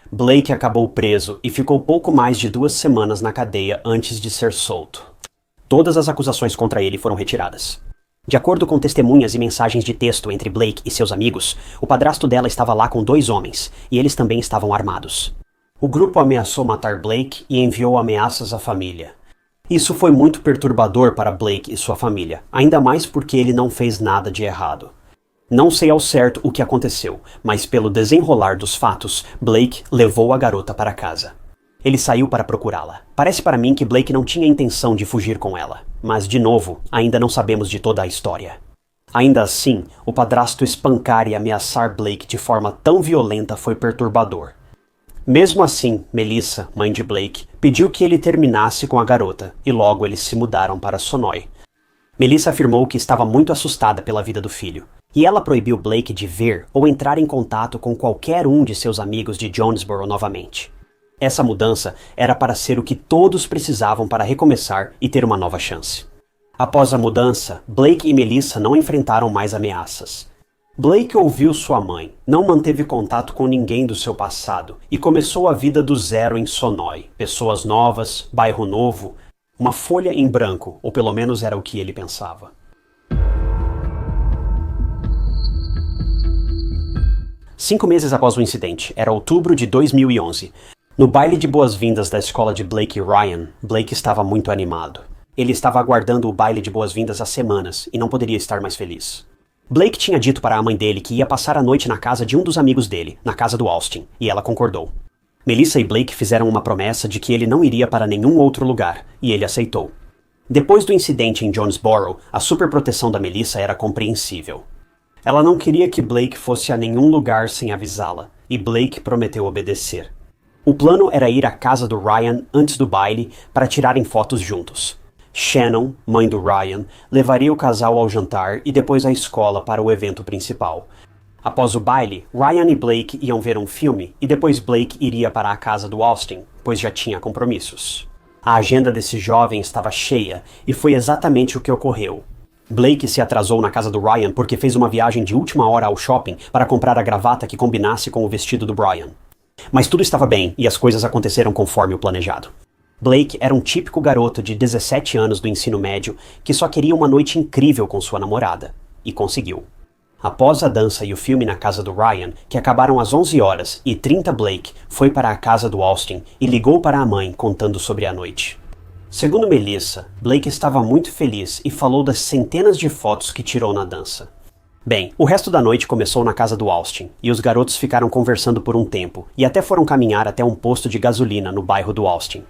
Blake acabou preso e ficou pouco mais de 2 semanas na cadeia antes de ser solto. Todas as acusações contra ele foram retiradas. De acordo com testemunhas e mensagens de texto entre Blake e seus amigos, o padrasto dela estava lá com 2 homens, e eles também estavam armados. O grupo ameaçou matar Blake e enviou ameaças à família. Isso foi muito perturbador para Blake e sua família, ainda mais porque ele não fez nada de errado. Não sei ao certo o que aconteceu, mas pelo desenrolar dos fatos, Blake levou a garota para casa. Ele saiu para procurá-la. Parece para mim que Blake não tinha intenção de fugir com ela, mas, de novo, ainda não sabemos de toda a história. Ainda assim, o padrasto espancar e ameaçar Blake de forma tão violenta foi perturbador. Mesmo assim, Melissa, mãe de Blake, pediu que ele terminasse com a garota, e logo eles se mudaram para Sonoy. Melissa afirmou que estava muito assustada pela vida do filho, e ela proibiu Blake de ver ou entrar em contato com qualquer um de seus amigos de Jonesboro novamente. Essa mudança era para ser o que todos precisavam para recomeçar e ter uma nova chance. Após a mudança, Blake e Melissa não enfrentaram mais ameaças. Blake ouviu sua mãe, não manteve contato com ninguém do seu passado e começou a vida do zero em Sonoy. Pessoas novas, bairro novo, uma folha em branco, ou pelo menos era o que ele pensava. 5 meses após o incidente, era outubro de 2011. No baile de boas-vindas da escola de Blake e Ryan, Blake estava muito animado. Ele estava aguardando o baile de boas-vindas há semanas e não poderia estar mais feliz. Blake tinha dito para a mãe dele que ia passar a noite na casa de um dos amigos dele, na casa do Austin, e ela concordou. Melissa e Blake fizeram uma promessa de que ele não iria para nenhum outro lugar, e ele aceitou. Depois do incidente em Jonesboro, a superproteção da Melissa era compreensível. Ela não queria que Blake fosse a nenhum lugar sem avisá-la, e Blake prometeu obedecer. O plano era ir à casa do Ryan antes do baile para tirarem fotos juntos. Shannon, mãe do Ryan, levaria o casal ao jantar e depois à escola para o evento principal. Após o baile, Ryan e Blake iam ver um filme e depois Blake iria para a casa do Austin, pois já tinha compromissos. A agenda desse jovem estava cheia e foi exatamente o que ocorreu. Blake se atrasou na casa do Ryan porque fez uma viagem de última hora ao shopping para comprar a gravata que combinasse com o vestido do Brian. Mas tudo estava bem e as coisas aconteceram conforme o planejado. Blake era um típico garoto de 17 anos do ensino médio que só queria uma noite incrível com sua namorada. E conseguiu. Após a dança e o filme na casa do Ryan, que acabaram às 11h30, Blake foi para a casa do Austin e ligou para a mãe contando sobre a noite. Segundo Melissa, Blake estava muito feliz e falou das centenas de fotos que tirou na dança. Bem, o resto da noite começou na casa do Austin, e os garotos ficaram conversando por um tempo, e até foram caminhar até um posto de gasolina no bairro do Austin.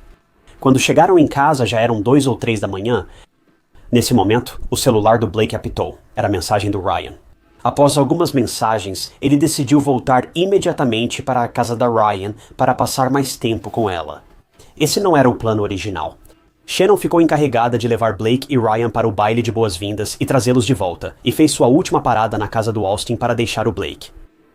Quando chegaram em casa já eram 2 ou 3 da manhã. Nesse momento, o celular do Blake apitou. Era a mensagem do Ryan. Após algumas mensagens, ele decidiu voltar imediatamente para a casa da Ryan para passar mais tempo com ela. Esse não era o plano original. Shannon ficou encarregada de levar Blake e Ryan para o baile de boas-vindas e trazê-los de volta, e fez sua última parada na casa do Austin para deixar o Blake.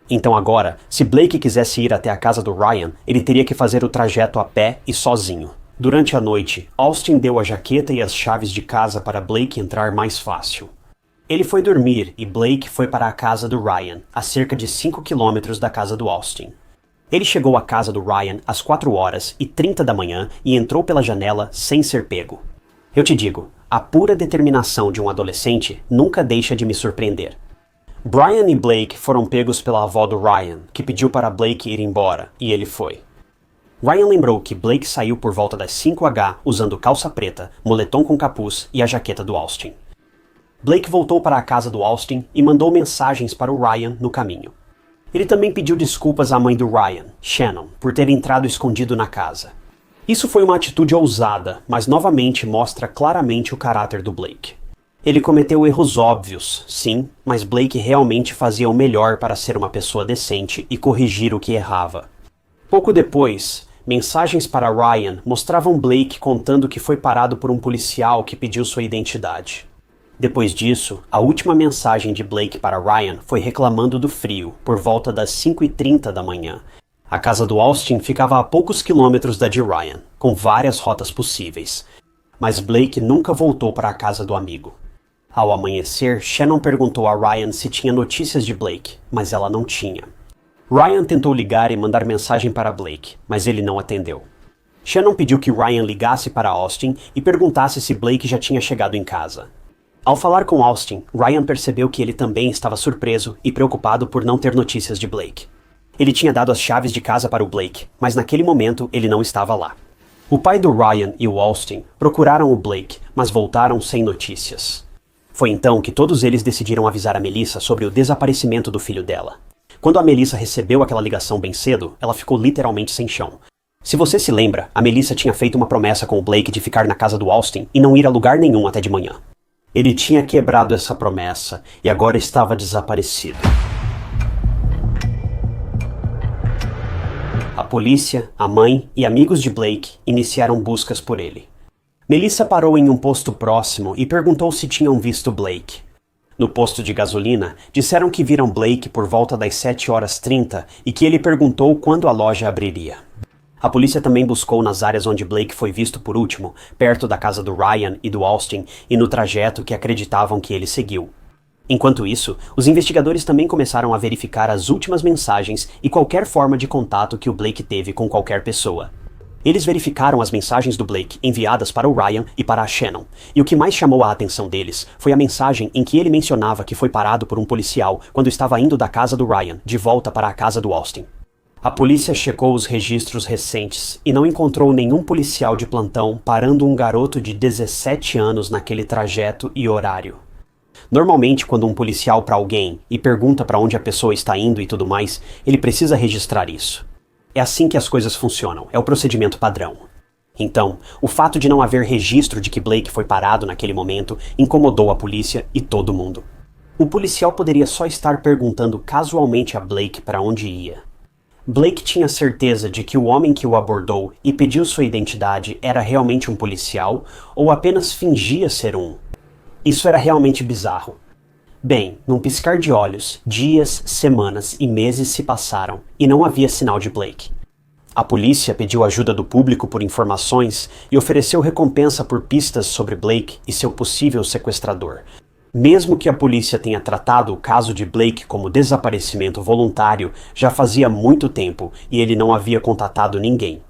Então agora, se Blake quisesse ir até a casa do Ryan, ele teria que fazer o trajeto a pé e sozinho. Durante a noite, Austin deu a jaqueta e as chaves de casa para Blake entrar mais fácil. Ele foi dormir e Blake foi para a casa do Ryan, a cerca de 5 quilômetros da casa do Austin. Ele chegou à casa do Ryan às 4h30 da manhã e entrou pela janela sem ser pego. Eu te digo, a pura determinação de um adolescente nunca deixa de me surpreender. Brian e Blake foram pegos pela avó do Ryan, que pediu para Blake ir embora, e ele foi. Ryan lembrou que Blake saiu por volta das 5h usando calça preta, moletom com capuz e a jaqueta do Austin. Blake voltou para a casa do Austin e mandou mensagens para o Ryan no caminho. Ele também pediu desculpas à mãe do Ryan, Shannon, por ter entrado escondido na casa. Isso foi uma atitude ousada, mas novamente mostra claramente o caráter do Blake. Ele cometeu erros óbvios, sim, mas Blake realmente fazia o melhor para ser uma pessoa decente e corrigir o que errava. Pouco depois, mensagens para Ryan mostravam Blake contando que foi parado por um policial que pediu sua identidade. Depois disso, a última mensagem de Blake para Ryan foi reclamando do frio, por volta das 5h30 da manhã. A casa do Austin ficava a poucos quilômetros da de Ryan, com várias rotas possíveis. Mas Blake nunca voltou para a casa do amigo. Ao amanhecer, Shannon perguntou a Ryan se tinha notícias de Blake, mas ela não tinha. Ryan tentou ligar e mandar mensagem para Blake, mas ele não atendeu. Shannon pediu que Ryan ligasse para Austin e perguntasse se Blake já tinha chegado em casa. Ao falar com Austin, Ryan percebeu que ele também estava surpreso e preocupado por não ter notícias de Blake. Ele tinha dado as chaves de casa para o Blake, mas naquele momento ele não estava lá. O pai do Ryan e o Austin procuraram o Blake, mas voltaram sem notícias. Foi então que todos eles decidiram avisar a Melissa sobre o desaparecimento do filho dela. Quando a Melissa recebeu aquela ligação bem cedo, ela ficou literalmente sem chão. Se você se lembra, a Melissa tinha feito uma promessa com o Blake de ficar na casa do Austin e não ir a lugar nenhum até de manhã. Ele tinha quebrado essa promessa e agora estava desaparecido. A polícia, a mãe e amigos de Blake iniciaram buscas por ele. Melissa parou em um posto próximo e perguntou se tinham visto Blake. No posto de gasolina, disseram que viram Blake por volta das 7h30 e que ele perguntou quando a loja abriria. A polícia também buscou nas áreas onde Blake foi visto por último, perto da casa do Ryan e do Austin e no trajeto que acreditavam que ele seguiu. Enquanto isso, os investigadores também começaram a verificar as últimas mensagens e qualquer forma de contato que o Blake teve com qualquer pessoa. Eles verificaram as mensagens do Blake enviadas para o Ryan e para a Shannon, e o que mais chamou a atenção deles foi a mensagem em que ele mencionava que foi parado por um policial quando estava indo da casa do Ryan de volta para a casa do Austin. A polícia checou os registros recentes e não encontrou nenhum policial de plantão parando um garoto de 17 anos naquele trajeto e horário. Normalmente, quando um policial para alguém e pergunta para onde a pessoa está indo e tudo mais, ele precisa registrar isso. É assim que as coisas funcionam, é o procedimento padrão. Então, o fato de não haver registro de que Blake foi parado naquele momento incomodou a polícia e todo mundo. O policial poderia só estar perguntando casualmente a Blake para onde ia. Blake tinha certeza de que o homem que o abordou e pediu sua identidade era realmente um policial ou apenas fingia ser um. Isso era realmente bizarro. Bem, num piscar de olhos, dias, semanas e meses se passaram e não havia sinal de Blake. A polícia pediu ajuda do público por informações e ofereceu recompensa por pistas sobre Blake e seu possível sequestrador. Mesmo que a polícia tenha tratado o caso de Blake como desaparecimento voluntário, já fazia muito tempo e ele não havia contatado ninguém.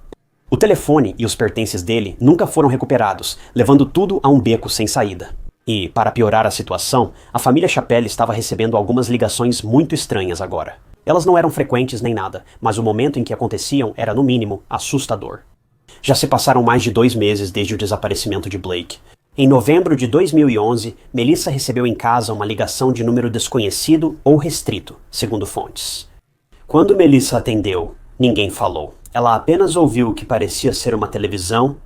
O telefone e os pertences dele nunca foram recuperados, levando tudo a um beco sem saída. E, para piorar a situação, a família Chappelle estava recebendo algumas ligações muito estranhas agora. Elas não eram frequentes nem nada, mas o momento em que aconteciam era, no mínimo, assustador. Já se passaram mais de 2 meses desde o desaparecimento de Blake. Em novembro de 2011, Melissa recebeu em casa uma ligação de número desconhecido ou restrito, segundo fontes. Quando Melissa atendeu, ninguém falou. Ela apenas ouviu o que parecia ser uma televisão,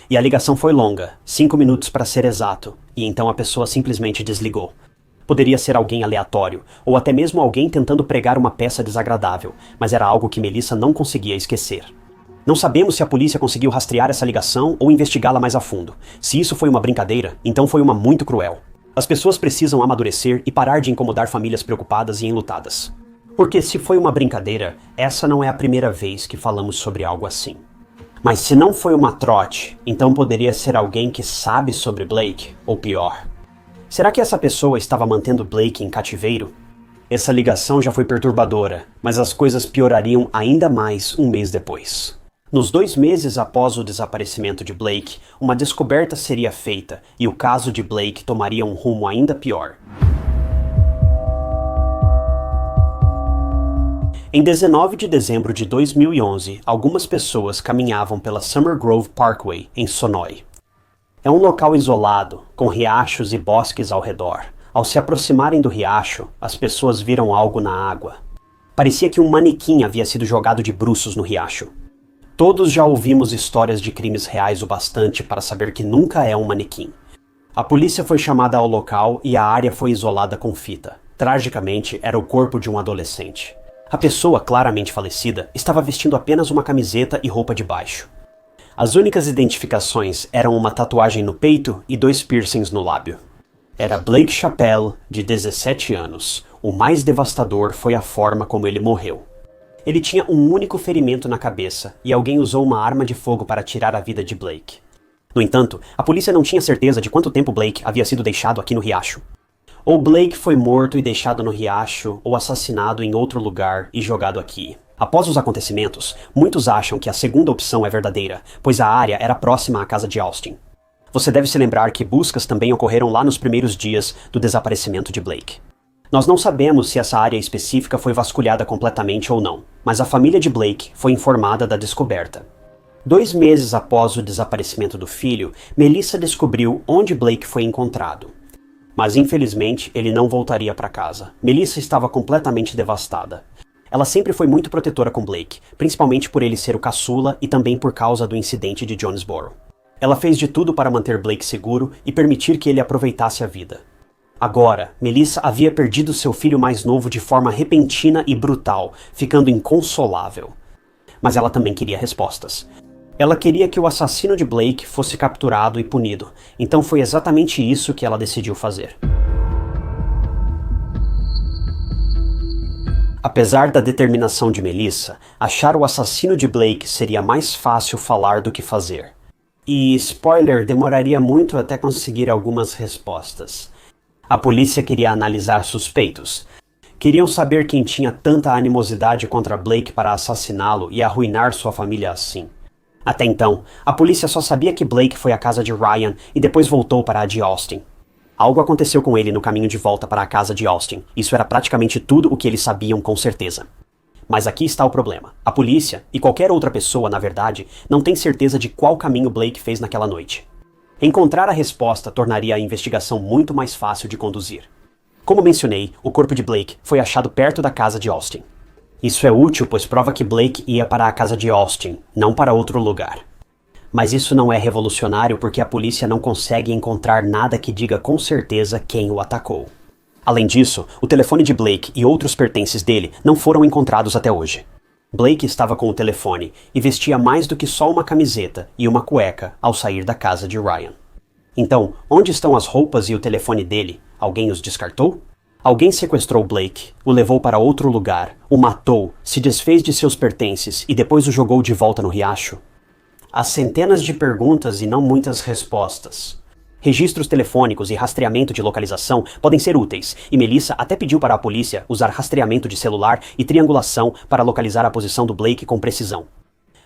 e a ligação foi longa, 5 minutos para ser exato, e então a pessoa simplesmente desligou. Poderia ser alguém aleatório, ou até mesmo alguém tentando pregar uma peça desagradável, mas era algo que Melissa não conseguia esquecer. Não sabemos se a polícia conseguiu rastrear essa ligação ou investigá-la mais a fundo. Se isso foi uma brincadeira, então foi uma muito cruel. As pessoas precisam amadurecer e parar de incomodar famílias preocupadas e enlutadas. Porque se foi uma brincadeira, essa não é a primeira vez que falamos sobre algo assim. Mas se não foi uma trote, então poderia ser alguém que sabe sobre Blake, ou pior. Será que essa pessoa estava mantendo Blake em cativeiro? Essa ligação já foi perturbadora, mas as coisas piorariam ainda mais um mês depois. Nos 2 meses após o desaparecimento de Blake, uma descoberta seria feita e o caso de Blake tomaria um rumo ainda pior. Em 19 de dezembro de 2011, algumas pessoas caminhavam pela Summer Grove Parkway, em Sonoy. É um local isolado, com riachos e bosques ao redor. Ao se aproximarem do riacho, as pessoas viram algo na água. Parecia que um manequim havia sido jogado de bruços no riacho. Todos já ouvimos histórias de crimes reais o bastante para saber que nunca é um manequim. A polícia foi chamada ao local e a área foi isolada com fita. Tragicamente, era o corpo de um adolescente. A pessoa, claramente falecida, estava vestindo apenas uma camiseta e roupa de baixo. As únicas identificações eram uma tatuagem no peito e 2 piercings no lábio. Era Blake Chappelle, de 17 anos. O mais devastador foi a forma como ele morreu. Ele tinha um único ferimento na cabeça e alguém usou uma arma de fogo para tirar a vida de Blake. No entanto, a polícia não tinha certeza de quanto tempo Blake havia sido deixado aqui no riacho. Ou Blake foi morto e deixado no riacho, ou assassinado em outro lugar e jogado aqui. Após os acontecimentos, muitos acham que a segunda opção é verdadeira, pois a área era próxima à casa de Austin. Você deve se lembrar que buscas também ocorreram lá nos primeiros dias do desaparecimento de Blake. Nós não sabemos se essa área específica foi vasculhada completamente ou não, mas a família de Blake foi informada da descoberta. 2 meses após o desaparecimento do filho, Melissa descobriu onde Blake foi encontrado. Mas infelizmente ele não voltaria para casa. Melissa estava completamente devastada. Ela sempre foi muito protetora com Blake, principalmente por ele ser o caçula e também por causa do incidente de Jonesboro. Ela fez de tudo para manter Blake seguro e permitir que ele aproveitasse a vida. Agora, Melissa havia perdido seu filho mais novo de forma repentina e brutal, ficando inconsolável. Mas ela também queria respostas. Ela queria que o assassino de Blake fosse capturado e punido, então foi exatamente isso que ela decidiu fazer. Apesar da determinação de Melissa, achar o assassino de Blake seria mais fácil falar do que fazer. E, spoiler, demoraria muito até conseguir algumas respostas. A polícia queria analisar suspeitos. Queriam saber quem tinha tanta animosidade contra Blake para assassiná-lo e arruinar sua família assim. Até então, a polícia só sabia que Blake foi à casa de Ryan e depois voltou para a de Austin. Algo aconteceu com ele no caminho de volta para a casa de Austin. Isso era praticamente tudo o que eles sabiam com certeza. Mas aqui está o problema. A polícia, e qualquer outra pessoa, na verdade, não tem certeza de qual caminho Blake fez naquela noite. Encontrar a resposta tornaria a investigação muito mais fácil de conduzir. Como mencionei, o corpo de Blake foi achado perto da casa de Austin. Isso é útil, pois prova que Blake ia para a casa de Austin, não para outro lugar. Mas isso não é revolucionário porque a polícia não consegue encontrar nada que diga com certeza quem o atacou. Além disso, o telefone de Blake e outros pertences dele não foram encontrados até hoje. Blake estava com o telefone e vestia mais do que só uma camiseta e uma cueca ao sair da casa de Ryan. Então, onde estão as roupas e o telefone dele? Alguém os descartou? Alguém sequestrou Blake, o levou para outro lugar, o matou, se desfez de seus pertences e depois o jogou de volta no riacho? Há centenas de perguntas e não muitas respostas. Registros telefônicos e rastreamento de localização podem ser úteis, e Melissa até pediu para a polícia usar rastreamento de celular e triangulação para localizar a posição do Blake com precisão.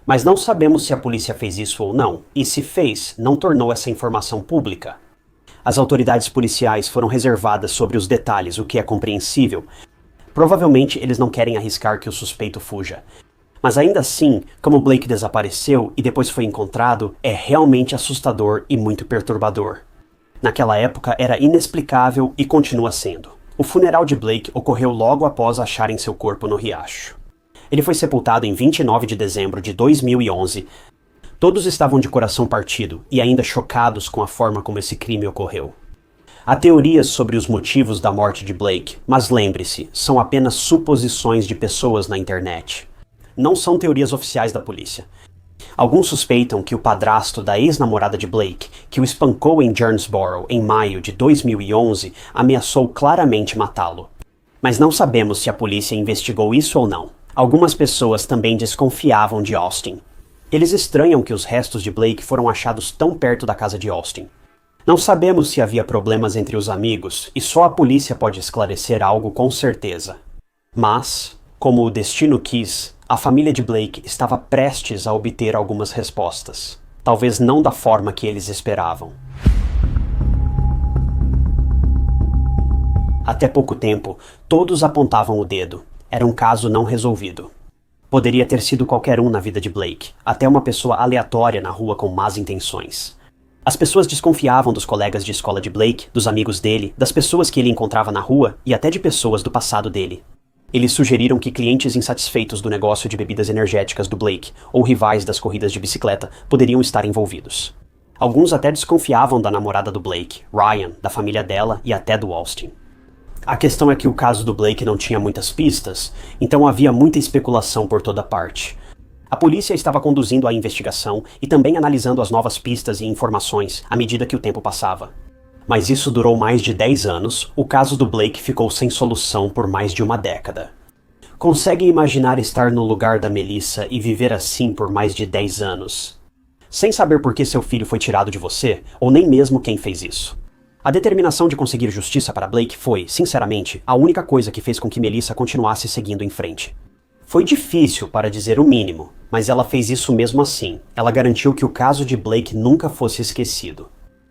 Mas não sabemos se a polícia fez isso ou não, e se fez, não tornou essa informação pública. As autoridades policiais foram reservadas sobre os detalhes, o que é compreensível. Provavelmente eles não querem arriscar que o suspeito fuja. Mas ainda assim, como Blake desapareceu e depois foi encontrado, é realmente assustador e muito perturbador. Naquela época era inexplicável e continua sendo. O funeral de Blake ocorreu logo após acharem seu corpo no riacho. Ele foi sepultado em 29 de dezembro de 2011. Todos estavam de coração partido e ainda chocados com a forma como esse crime ocorreu. Há teorias sobre os motivos da morte de Blake, mas lembre-se, são apenas suposições de pessoas na internet. Não são teorias oficiais da polícia. Alguns suspeitam que o padrasto da ex-namorada de Blake, que o espancou em Jonesboro em maio de 2011, ameaçou claramente matá-lo. Mas não sabemos se a polícia investigou isso ou não. Algumas pessoas também desconfiavam de Austin. Eles estranham que os restos de Blake foram achados tão perto da casa de Austin. Não sabemos se havia problemas entre os amigos, e só a polícia pode esclarecer algo com certeza. Mas, como o destino quis, a família de Blake estava prestes a obter algumas respostas. Talvez não da forma que eles esperavam. Até pouco tempo, todos apontavam o dedo. Era um caso não resolvido. Poderia ter sido qualquer um na vida de Blake, até uma pessoa aleatória na rua com más intenções. As pessoas desconfiavam dos colegas de escola de Blake, dos amigos dele, das pessoas que ele encontrava na rua e até de pessoas do passado dele. Eles sugeriram que clientes insatisfeitos do negócio de bebidas energéticas do Blake ou rivais das corridas de bicicleta poderiam estar envolvidos. Alguns até desconfiavam da namorada do Blake, Ryan, da família dela e até do Austin. A questão é que o caso do Blake não tinha muitas pistas, então havia muita especulação por toda parte. A polícia estava conduzindo a investigação e também analisando as novas pistas e informações à medida que o tempo passava. Mas isso durou mais de 10 anos, o caso do Blake ficou sem solução por mais de uma década. Consegue imaginar estar no lugar da Melissa e viver assim por mais de 10 anos? Sem saber por que seu filho foi tirado de você, ou nem mesmo quem fez isso. A determinação de conseguir justiça para Blake foi, sinceramente, a única coisa que fez com que Melissa continuasse seguindo em frente. Foi difícil, para dizer o mínimo, mas ela fez isso mesmo assim. Ela garantiu que o caso de Blake nunca fosse esquecido.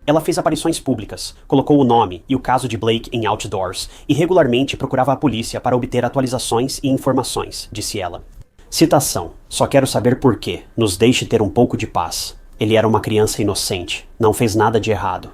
Ela fez aparições públicas, colocou o nome e o caso de Blake em outdoors e regularmente procurava a polícia para obter atualizações e informações, disse ela. Citação: "Só quero saber por quê. Nos deixe ter um pouco de paz. Ele era uma criança inocente. Não fez nada de errado."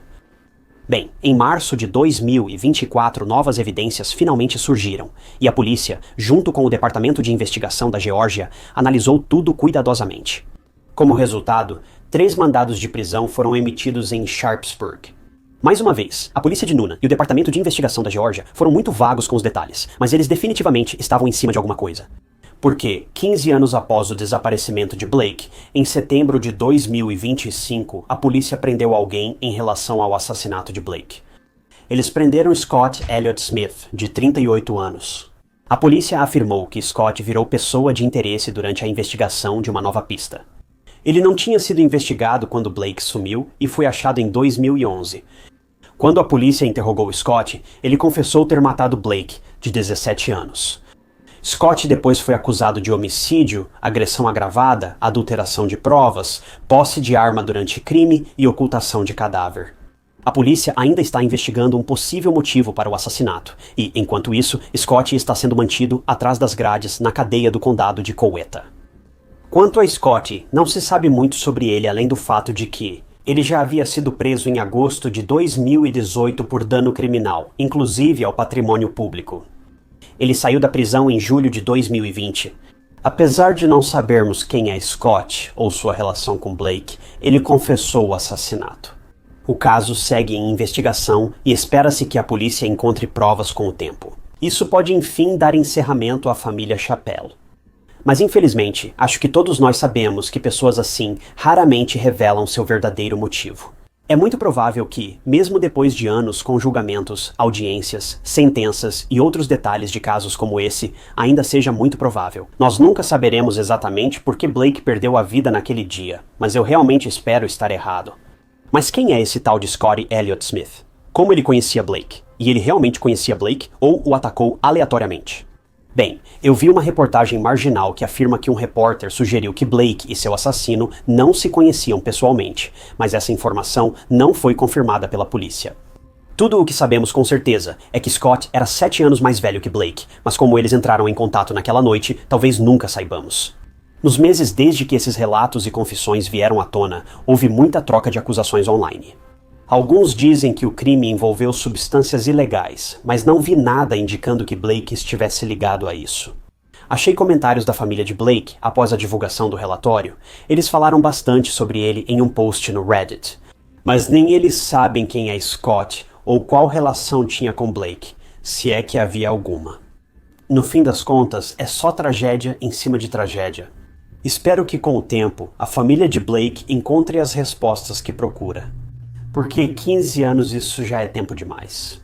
Bem, em março de 2024, novas evidências finalmente surgiram, e a polícia, junto com o Departamento de Investigação da Geórgia, analisou tudo cuidadosamente. Como resultado, 3 mandados de prisão foram emitidos em Sharpsburg. Mais uma vez, a polícia de Nuna e o Departamento de Investigação da Geórgia foram muito vagos com os detalhes, mas eles definitivamente estavam em cima de alguma coisa. Porque, 15 anos após o desaparecimento de Blake, em setembro de 2025, a polícia prendeu alguém em relação ao assassinato de Blake. Eles prenderam Scott Elliott Smith, de 38 anos. A polícia afirmou que Scott virou pessoa de interesse durante a investigação de uma nova pista. Ele não tinha sido investigado quando Blake sumiu e foi achado em 2011. Quando a polícia interrogou Scott, ele confessou ter matado Blake, de 17 anos. Scott depois foi acusado de homicídio, agressão agravada, adulteração de provas, posse de arma durante crime e ocultação de cadáver. A polícia ainda está investigando um possível motivo para o assassinato, e, enquanto isso, Scott está sendo mantido atrás das grades na cadeia do condado de Coweta. Quanto a Scott, não se sabe muito sobre ele além do fato de que ele já havia sido preso em agosto de 2018 por dano criminal, inclusive ao patrimônio público. Ele saiu da prisão em julho de 2020. Apesar de não sabermos quem é Scott ou sua relação com Blake, ele confessou o assassinato. O caso segue em investigação e espera-se que a polícia encontre provas com o tempo. Isso pode enfim dar encerramento à família Chappelle. Mas infelizmente, acho que todos nós sabemos que pessoas assim raramente revelam seu verdadeiro motivo. É muito provável que, mesmo depois de anos com julgamentos, audiências, sentenças e outros detalhes de casos como esse, ainda seja muito provável. Nós nunca saberemos exatamente por que Blake perdeu a vida naquele dia, mas eu realmente espero estar errado. Mas quem é esse tal de Scott Elliott Smith? Como ele conhecia Blake? E ele realmente conhecia Blake ou o atacou aleatoriamente? Bem, eu vi uma reportagem marginal que afirma que um repórter sugeriu que Blake e seu assassino não se conheciam pessoalmente, mas essa informação não foi confirmada pela polícia. Tudo o que sabemos com certeza é que Scott era 7 anos mais velho que Blake, mas como eles entraram em contato naquela noite, talvez nunca saibamos. Nos meses desde que esses relatos e confissões vieram à tona, houve muita troca de acusações online. Alguns dizem que o crime envolveu substâncias ilegais, mas não vi nada indicando que Blake estivesse ligado a isso. Achei comentários da família de Blake após a divulgação do relatório. Eles falaram bastante sobre ele em um post no Reddit. Mas nem eles sabem quem é Scott ou qual relação tinha com Blake, se é que havia alguma. No fim das contas, é só tragédia em cima de tragédia. Espero que com o tempo, a família de Blake encontre as respostas que procura. Porque 15 anos isso já é tempo demais.